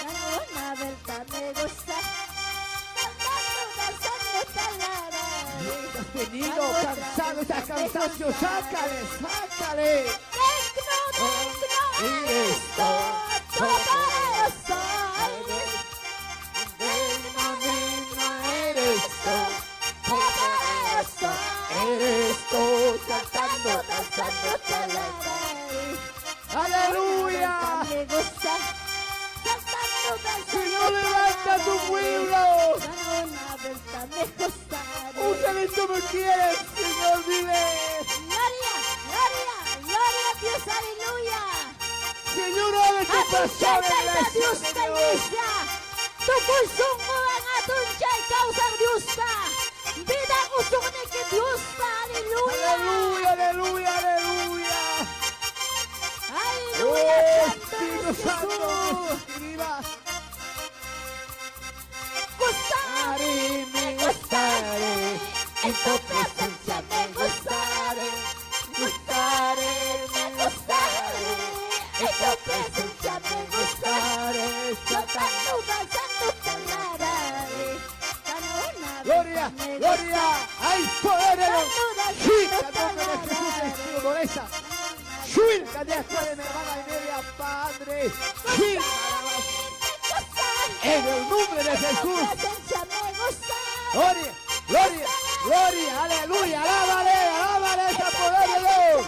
Una vuelta me gozaré, saltando, danzando te alabaré. Has venido cansado, estás cansancio, sácale, sácale. Eres tú, todopoderoso Eres tú, todopoderoso eres tú, saltando, danzando te alabaré. aleluya. Me gusta, saltando, danzando Señor, levanta tu pueblo. una vuelta me gozaré. Úsale como quieres, Señor, dile. Gloria, gloria, gloria a Dios, aleluya. Señor, abre tu corazón en la Dios iglesia, te Señor. iglesia. Tukul ang atong chay kausang Diyos ta. Bida usong ni ki Diyos ta. Aleluya. Aleluya, aleluya, aleluya. Aleluya. Oh, Santo Espíritu es Santo, Jesús. escriba. Gozaré, me gozaré, en tu presencia me gozaré. Gozaré, me gozaré. En tu presencia me gozaré. Saltando, danzando te alabaré. Dando una Gloria, vuelta me gloria. gozaré. Hay poder en el Saltando, Sí, danzando la nombre de te Jesús, alabaré. Espíritu Moreza. Shuil, Cadiasca de Mervana y Media, Padre. Shuil, en el nombre de Jesús. Gloria, gloria, gloria, aleluya. Alábale, alábale ese poder de Dios.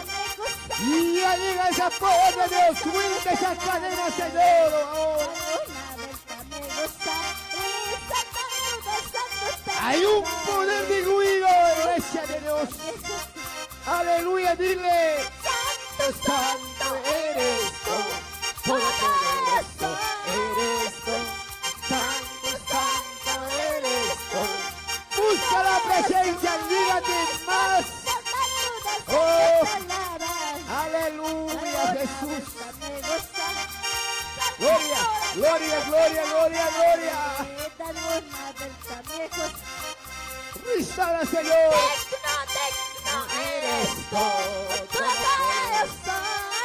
Y ya llega ese poder de Dios. Suelta esa cadena, Señor. Oh. Hay un poder diluido, iglesia de Dios. Aleluya, dile. Santo eres tú, todopoderoso eres tú. Santo, santo eres tú. Busca la presencia, dígate más. Oh, aleluya, Jesús. Gloria, gloria, gloria, gloria, gloria. Restaura, Señor. eres todo. Todopoderoso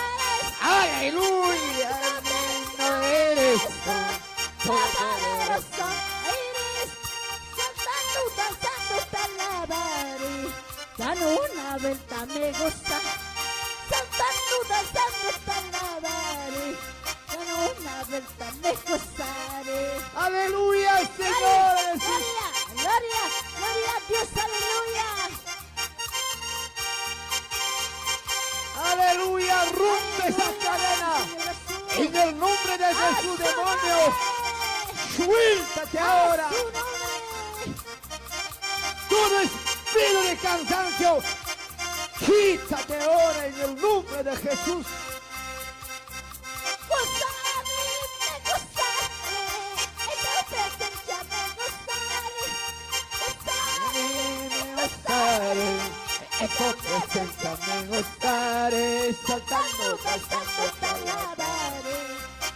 eres. Aleluya, digno eres tú. Todopoderoso eres. Saltando, danzando, te alabaré. Dando una vuelta me gusta. Saltando, danzando, te alabaré. Dando una vuelta me gozaré. Aleluya, Gloria, señores. gloria, gloria, gloria a Dios, aleluya. Aleluya, rompe esa cadena. En el nombre de Jesús, demonios, suéltate ahora. Todo espíritu de cansancio, quítate ahora en el nombre de Jesús. Gozaré, me gozaré, en tu presencia me gozaré. Gozaré, En tu presencia me gustaré, saltando, danzando, te alabaré.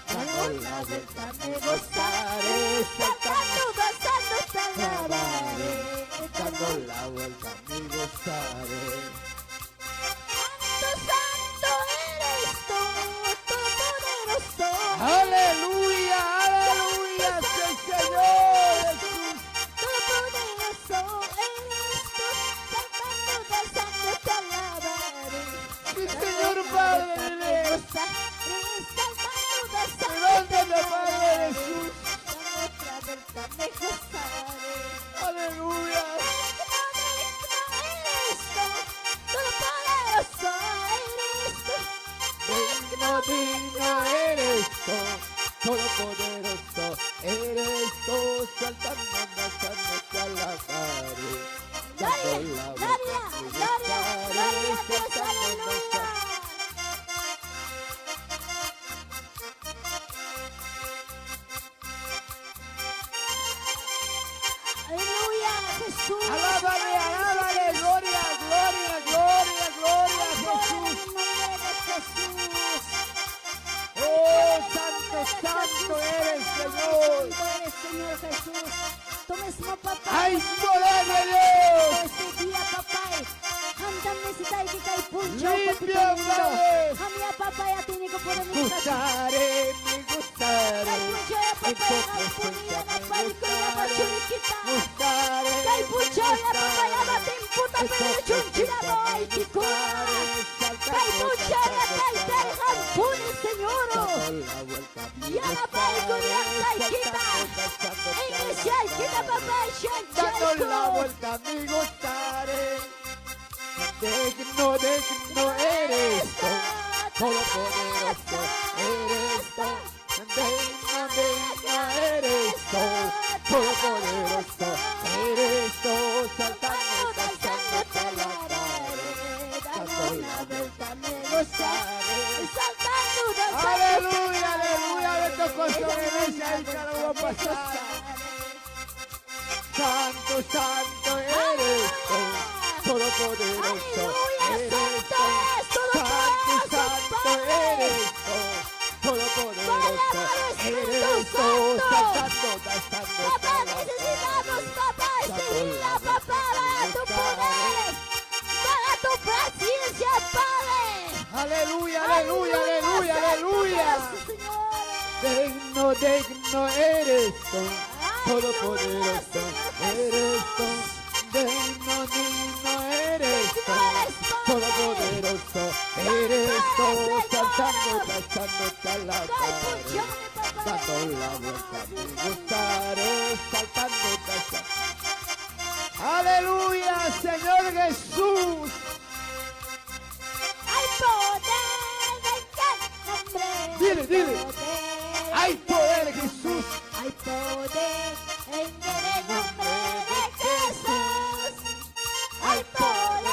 Dando una vuelta me gozaré. Saltando, danzando, te alabaré. dando la vuelta me gustaré. Santo, santo eres tú, todopoderoso. Aleluya, aleluya, sí, Señor Jesús. Todopoderoso eres tú, saltando, danzando, te alabaré. Sí, Señor Padre, Me gozaré, saltando, danzando, te levántame, Padre alabaré. Jesús. Dando otra vuelta me gozaré. Aleluya. Digno eres tú, todopoderoso eres tú, saltando, danzando, te alabaré. Dando la vuelta me gustaré, saltando, danzando. Aleluya, Jesús. Alábale, alábale, gloria, gloria, gloria, gloria, Jesús. En el nombre de Jesús. Oh, santo, santo eres, Señor. Santo eres, Señor Jesús. Tú mismo, papá. Hay poder de Dios. Este día, papá. Handame si tayo kay puncho. Limpia, Padre. Hamia, papá, ya tiene que poner mi Gustaré, me gustaré. Kay puncho, ya, En papá, tu ya, presencia na me paliko, ya, gustaré. machuli kita. Gustaré, Kay me puncho, ya, papá, ya, gustaré. matimputa, En tu pero chunchila presencia mo, me ay, kikura. gustaré. Kay Saltando, puncho, ya, danzando, kay te del alabaré. hampuni, Señor. Dando la vuelta me Ya la paliko, gustaré. ya, kay kita. Saltando, danzando, te Iglesia, ay, kita, alabaré. papá, shan, Dando la chalco. vuelta me gustaré. Digno, digno eres tú, todopoderoso eres tú. Digno, digno eres tú, todopoderoso eres tú. Saltando, danzando, te alabaré. Dando la vuelta me gustaré. Aleluya, aleluya, de tu corazón, iglesia, y cada uno pasar. Santo, santo eres tú, todopoderoso eres tú. Santo, santo eres tú, todopoderoso eres tú. Saltando, danzando, te Papá, necesitamos, papá, este día, papá, para tu poder, para tu presencia, Padre. Aleluya, aleluya, aleluya, aleluya. Digno, digno eres tú, todopoderoso eres tú. Digno, digno eres tú, todopoderoso eres tú. Saltando, danzando, te alabaré. Dando la vuelta me gustaré, saltando, danzando. Aleluya, Señor Jesús. Hay poder en el nombre. Dile, dile. Poder. Hay poder, Jesús. Hay poder en el nombre de Jesús. Hay poder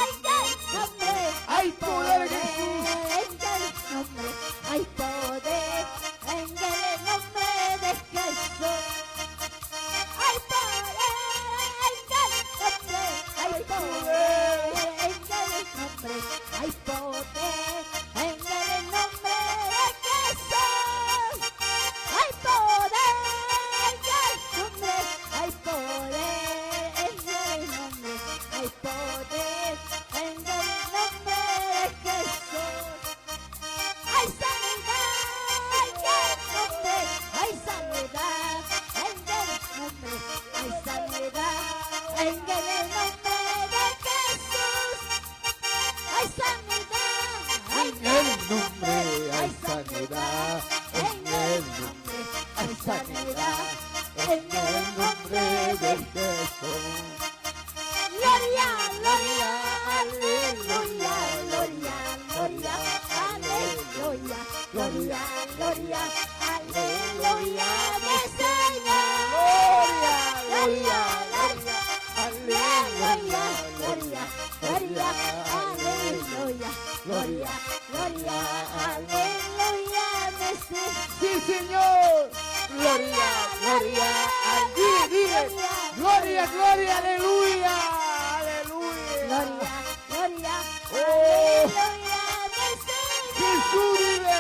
en el nombre. Hay poder, Jesús. En el nombre. Hay poder en el nombre de Jesús. en el nombre de Jesús. Gloria, gloria, aleluya, gloria, gloria, aleluya, gloria, gloria, aleluya, mi Señor. Gloria, Gloria, gloria, gloria, aleluya, gloria, aleluya, gloria, gloria, aleluya, mi Señor. Sí, Señor. Gloria, gloria, aleluya. Gloria, gloria, aleluya. Aleluya. Gloria, gloria, Oh. aleluya, mi Señor. Jesús vive.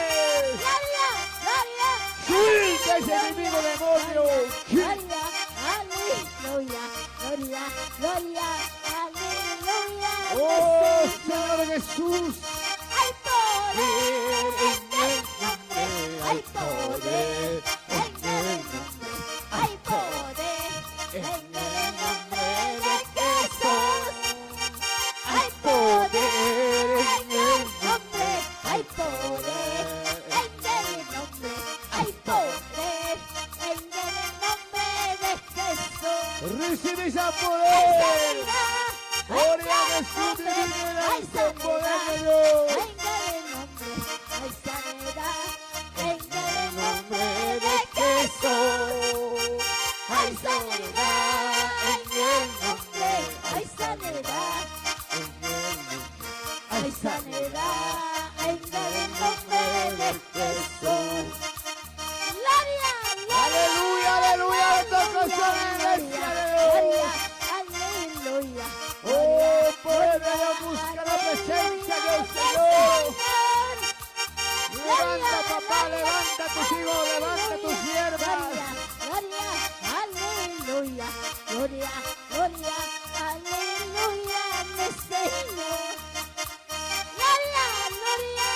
Gloria, gloria, Suelta ese enemigo demonio. gloria, aleluya, gloria, gloria, aleluya, mi Oh, Señor. Señor Jesús. Hay poder En el nombre hay poder en el nombre, hay poder en el nombre de Jesús. Hay poder en el nombre, hay poder en el nombre, hay poder en el nombre de Jesús. Recibe ese Hay poder. sanidad, Gloria a hay Jesús, poder, divino hay el poder de sanidad. Dios. En el nombre hay sanidad, en el nombre de Jesús. Hay sanidad, en el nombre hay sanidad, hay sanidad, en el nombre de Jesús. Gloria, Aleluya, aleluya, nuestro corazón en la iglesia de Dios. aleluya. Oh, poder de Dios, busca la presencia del Señor. Levanta, papá, levanta tus hijos, levanta tus siervas. Gloria, aleluya, gloria, gloria, aleluya, mi Señor. Gloria, gloria,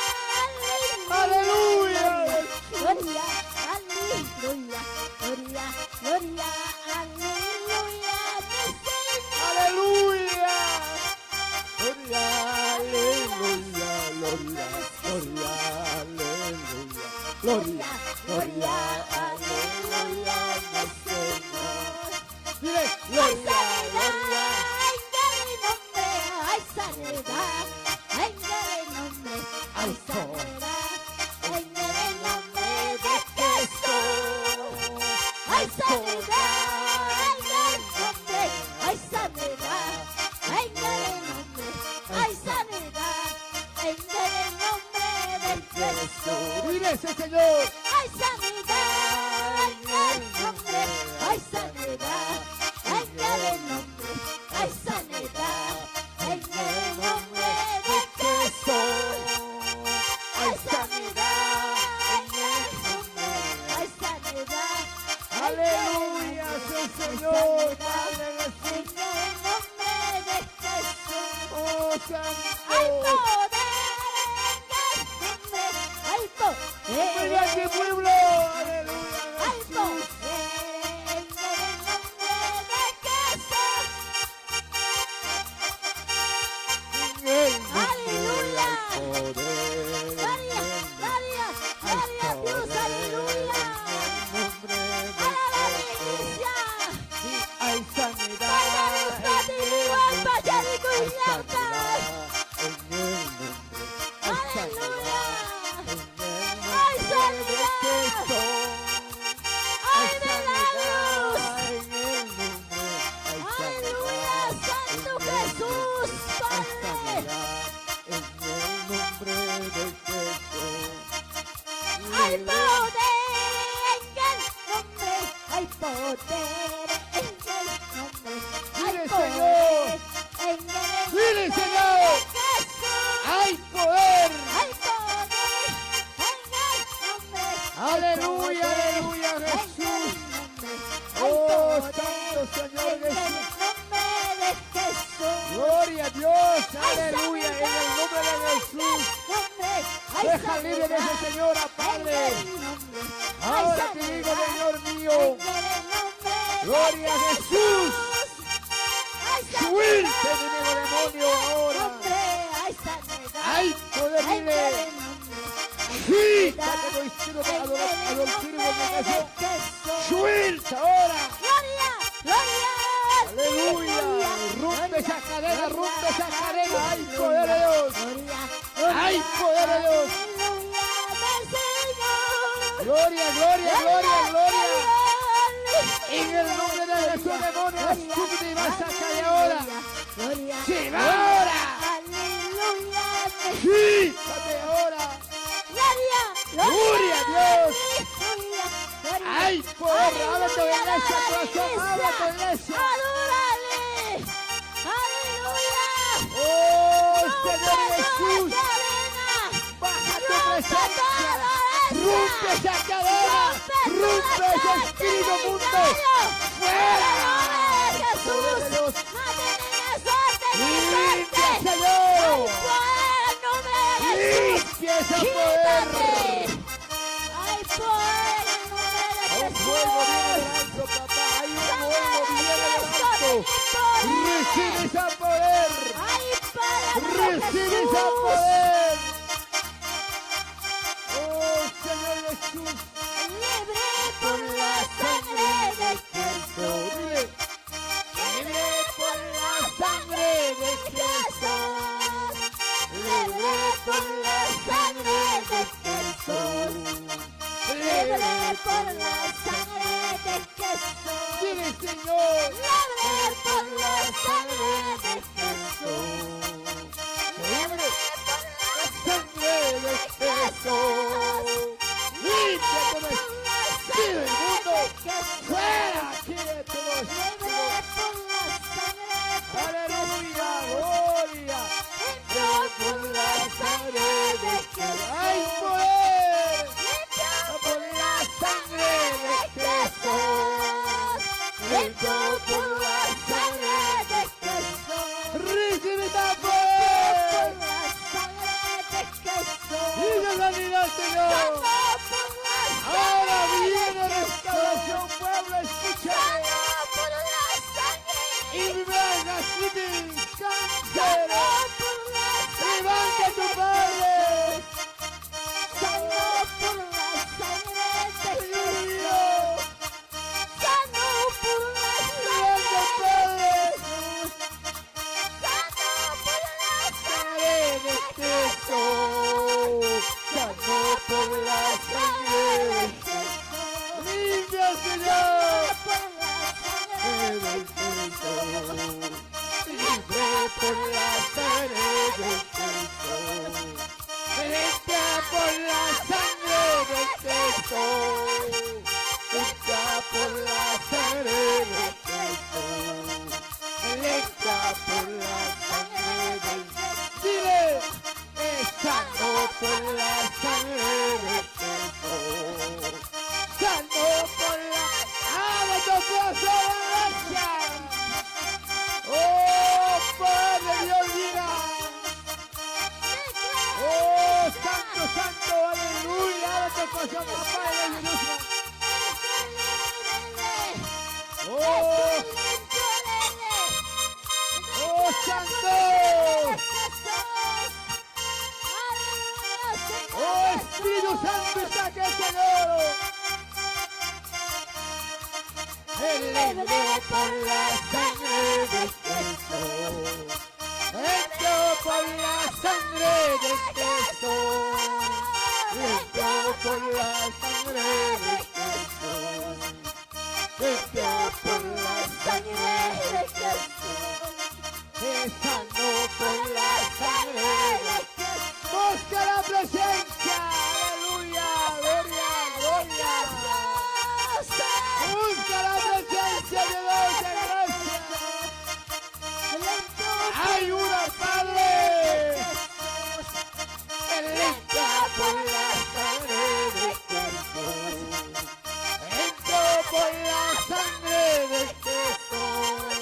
Aleluya. gloria, aleluya, gloria, gloria, aleluya, mi Señor. Aleluya. Gloria, aleluya, gloria, gloria, aleluya. Gloria, gloria, aleluya, mi Señor. Dile, Hay gloria, sanidad, gloria. en el nombre hay sanidad, en el nombre hay sanidad, en el nombre de Jesús. Hay sanidad, en el nombre hay sanidad, en el nombre hay sanidad, en el nombre de Jesús. Dile ese Señor. Hay sanidad, en el nombre hay sanidad, en el nombre hay sanidad, en el nombre de Jesús. Hay sanidad, en el nombre hay sanidad, Aleluya, sí, Señor, Padre en Jesús. el nombre de Jesús. Oh, Hay Santo. poder en el nombre, hay poder. Mira este pueblo. Aleluya, Hay Jesús. poder en el nombre de Jesús. En el nombre Aleluya. hay poder. Gloria, gloria, gloria a Dios, aleluya. En el nombre de Para la Jesús. iglesia. Hay Para sanidad. los patiguas, pacharico y Hay llanta. sanidad. En el nombre. Hay Aleluya. sanidad. En el Hay nombre de sanidad. Jesús. Hay milagros. En el nombre. Hay Aleluya, Santo Jesús, Padre. En el nombre de Jesús. Hay poder en el nombre, hay poder en el nombre, hay Dile, poder Señor. en el Dile, nombre Señor. de Jesús. Hay poder. Hay poder en el nombre. hay Aleluya, poder aleluya, en el Jesús. nombre, Oh, hay poder Santo Señor en el Jesús. nombre de Jesús. Gloria a Dios. Hay Aleluya. En el nombre de Jesús. Hay Deja libre de esa sanidad señora, en Padre. el nombre. Hay Ahora te digo, sanidad Señor mío. en el nombre de Gloria a Jesús. Hay Suelte, sanidad enemigo demonio, en el ahora. nombre. Hay sanidad Hay poder, en dile. el nombre. Hay Sí, saca todo espíritu de adulterio y fornicación. Suelta ahora. Aleluya. Rompe esa cadena, rompe esa cadena. Hay poder de Dios. Hay poder de Dios. Gloria, gloria, gloria, gloria. En el nombre de Jesús, demonios, súbete y vas a caer ahora. Se va ahora. Sí, date ahora. Gloria a Dios. Hay poder. Habla tu iglesia, corazón. Habla tu iglesia. Oh, Señor Jesús. Baja tu presencia. Rompe esa cadena. Rompe ese espíritu mundo. Fuera. Poder de Dios. Limpia, Señor. Limpia ese poder. Un fuego viene del alto, papá. Hay un fuego viene del alto. Recibe ese poder. Recibe ese poder. Oh, Señor Jesús. Libre por la sangre de Jesús. Libre. Libre por la sangre de Jesús. Libre por la sangre de Jesús. Libre por la sangre de Jesús. Dile, Señor. Libre por la sangre de Jesús. Libre por la Sangre de Jesús. Limpia todo espíritu inmundo. Fuera aquí de todos. Aleluya, gloria. Por la sangre de Jesús. Hay poder. Por la sangre de Jesús. Limpio por la sangre de Jesús. Recibe esta Por poder. la sangre de Jesús. Y la sanidad, Señor. Por la Ahora sangre de viene Jesús. restauración, pueblo, escúchame. Por la sangre. Y venga, sin cáncer. Por la Levanta tu Padre. Sano por la sangre de Aleluya. Sano por la Levanta, sangre Padre. Sano por la Sangre de Jesús. Sanó por la sangre de Jesús. Limpia, Señor. De Jesús. Libre por la sangre de Jesús. Limpia por la sangre de Jesús. Limpia por la sangre de Jesús. Limpia por la sangre de Jesús. Dile, es sano por la sangre de Jesús. Sano por la... ¡Abre tu corazón, iglesia! ¡Oh, Padre Dios, mira! ¡Oh, santo, santo, aleluya! ¡Abre tu corazón, papá de Jerusalén! ¡Oh, oh, santo! ¡Oh, Espíritu Santo, está aquí, Señor! Libre por la sangre de Jesús. Hecho por la sangre de Jesús. Hecho por la sangre de Jesús. Hecho por la sangre de Jesús. Es sano por la sangre de Jesús. Busca la presencia. Aleluya. Gloria, gloria. Busca la presencia de Dios en gracia. Hay una Padre. Limpia por la sangre de Jesús. Limpio por la sangre de Jesús.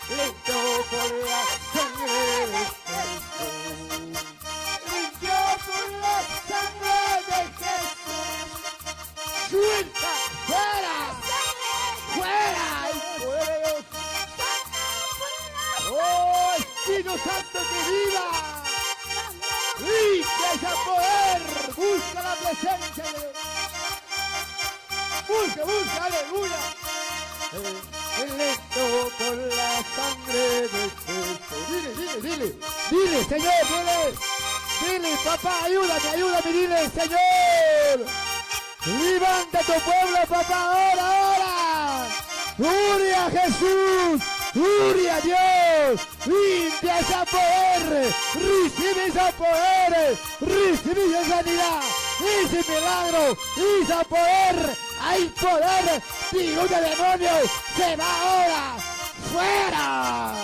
Limpio por la sangre de Jesús. Limpio por la sangre de Jesús. Suelta, fuera, fuera, el poder de Dios. Oh, Espíritu Santo, que viva. Limpieza poder. Busca la presencia de Dios. Busca, busca, aleluya. Electo por la sangre de Cristo. Dile, Señor, dile, papá, ayúdame, dile, Señor. Levanta tu pueblo, papá, ahora. Gloria a Jesús. Gloria a Dios, limpia ese poder, recibe ese poder, recibe esa sanidad, ese milagro, ese poder, hay poder, ningún demonio se va ahora, fuera,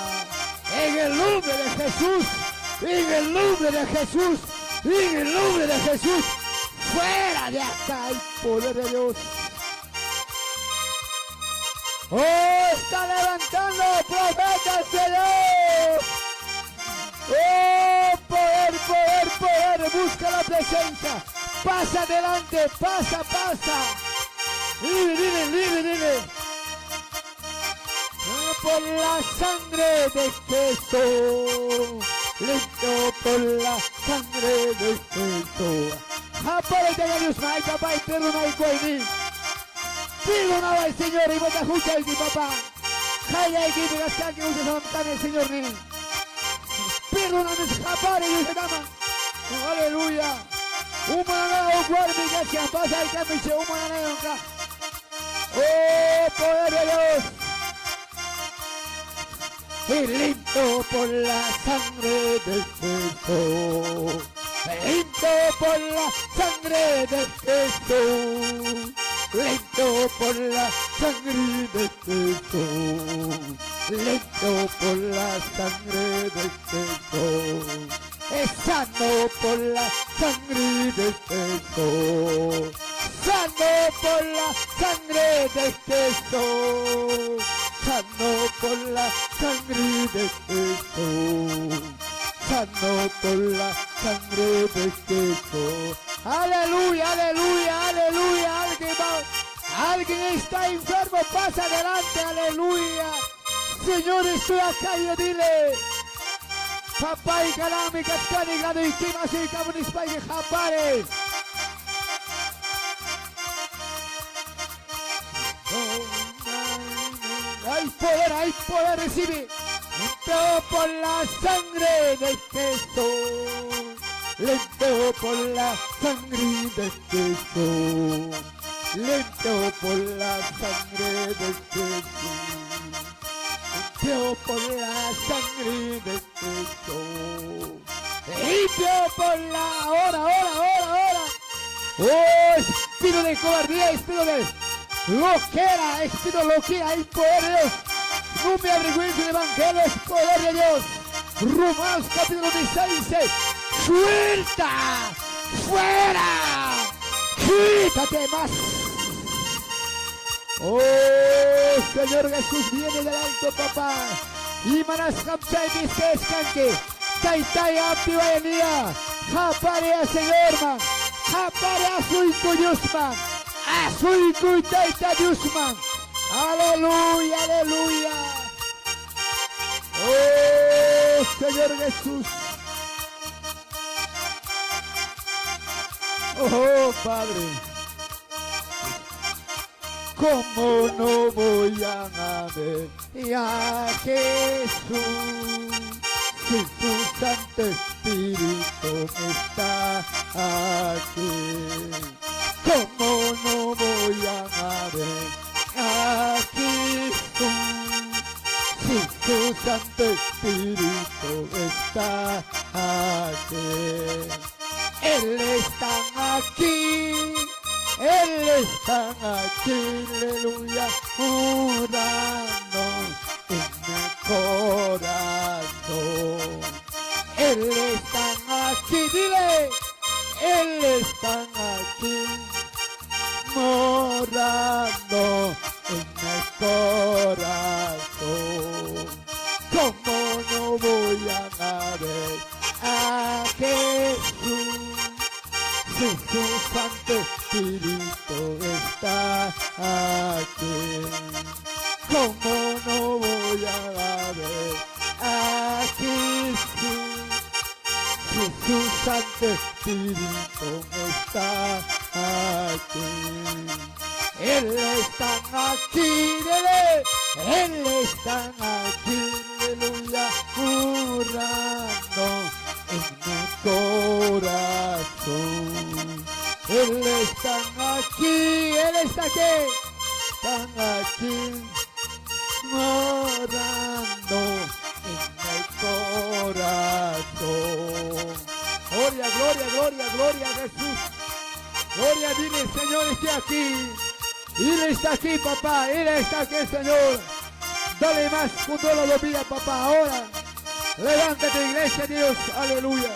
en el nombre de Jesús, en el nombre de Jesús, en el nombre de Jesús, fuera de acá el poder de Dios. ¡Oh, está levantando profeta el Señor! ¡Oh, poder! Busca la presencia. Pasa adelante, pasa. Dile. Por la sangre de Cristo. Limpio por la sangre de Cristo. Apárate de Dios, my papá, y perdona el cuerno. Perdonaba al Señor y vos te escuchas aquí, papá. Jaya aquí, me gastas que uses a matar al Señor, nene. Perdóname, escapar y dice, dama. Aleluya. Humanado, guardi, gracias. Pasa el cambio, humanado, acá. Oh, poder de Dios. Y limpio por la sangre de Cristo. Limpio por la sangre de Cristo. Limpio por la sangre de Cristo, limpio por la sangre de Cristo, es sano por la sangre de Cristo, sano por la sangre de Cristo, sano por la sangre de Cristo, sano por la sangre de Cristo. Aleluya, alguien está enfermo, pasa adelante, aleluya. Señor, estoy acá, yo dile. Papá y calame, cascani, gano y kimas y camunis pa y japare. Hay poder, recibe. Limpio por la sangre de Cristo. Limpio por la sangre de Cristo. Limpio por la sangre de Cristo. Limpio por la sangre de Cristo. Limpio por la hora. Oh, espíritu de cobardía, espíritu de loquera, hay poder de Dios. No me avergüenzo del evangelio, es poder de Dios. Romanos capítulo 16 dice, suelta, fuera, quítate más. Oh, Señor Jesús, viene del alto, papá. Y manas hamchay mis canque. Tai ampi vayanía. Japarea, Señor, man. Japarea suico Diosman. Asuico y taita Diosman. Aleluya. Oh, Señor Jesús. Oh, Padre. ¿Cómo no voy a amar a Jesús si tu Santo Espíritu está aquí? ¿Cómo no voy a amar a Jesús si tu Santo Espíritu está aquí? Él está aquí. Él está aquí, aleluya, orando en mi corazón. Él está aquí, dile, Él está aquí, morando en mi corazón. ¿Cómo no voy a amar a Jesús? Si su Santo Espíritu está aquí, ¿cómo no voy a ver a Jesús? Si su Santo Espíritu está aquí. Él está aquí, Él está aquí, aleluya, curando en mi corazón. Él está aquí, Él está aquí, están aquí, morando en mi corazón. Gloria, gloria, gloria, gloria a Jesús. Gloria, dile, Señor, estoy aquí. Él está aquí, papá. Él está aquí, Señor. Dale más con toda la vida, papá. Ahora, levántate, iglesia, Dios. Aleluya.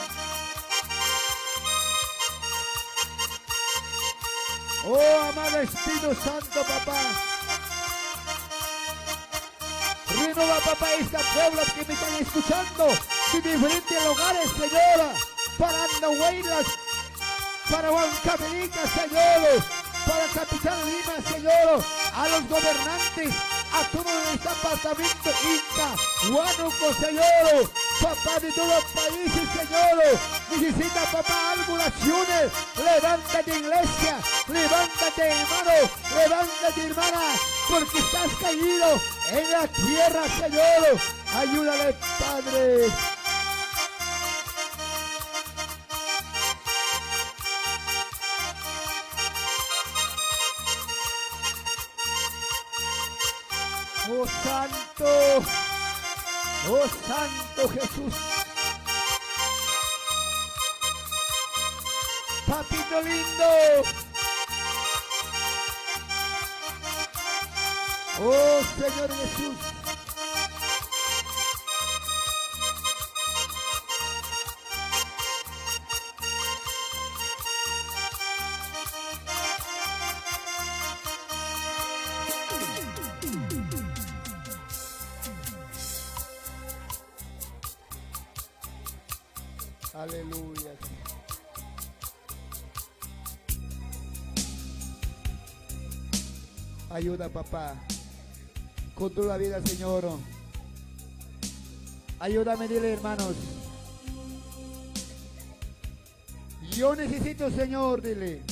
Oh, amado Espíritu Santo, papá. Renova, papá, esta puebla que me están escuchando de diferentes lugares, Señor. Para Andahuaylas, para Huancavelica, Señor. Para Capitán Lima, Señor. A los gobernantes, a todo el departamento Inca, Huánuco, Señor. Papá, de todos los países, Señor. Necesita, papá, algunas acciones. Levántate, iglesia. Levántate, hermano. Levántate, hermana. Porque estás caído en la tierra, Señor. Ayúdale, Padre. Oh Santo, oh Santo Jesús, Papito lindo, oh Señor Jesús. Aleluya. Ayuda, papá. Con toda la vida, Señor. Ayúdame, dile, hermanos. Yo necesito, Señor, dile.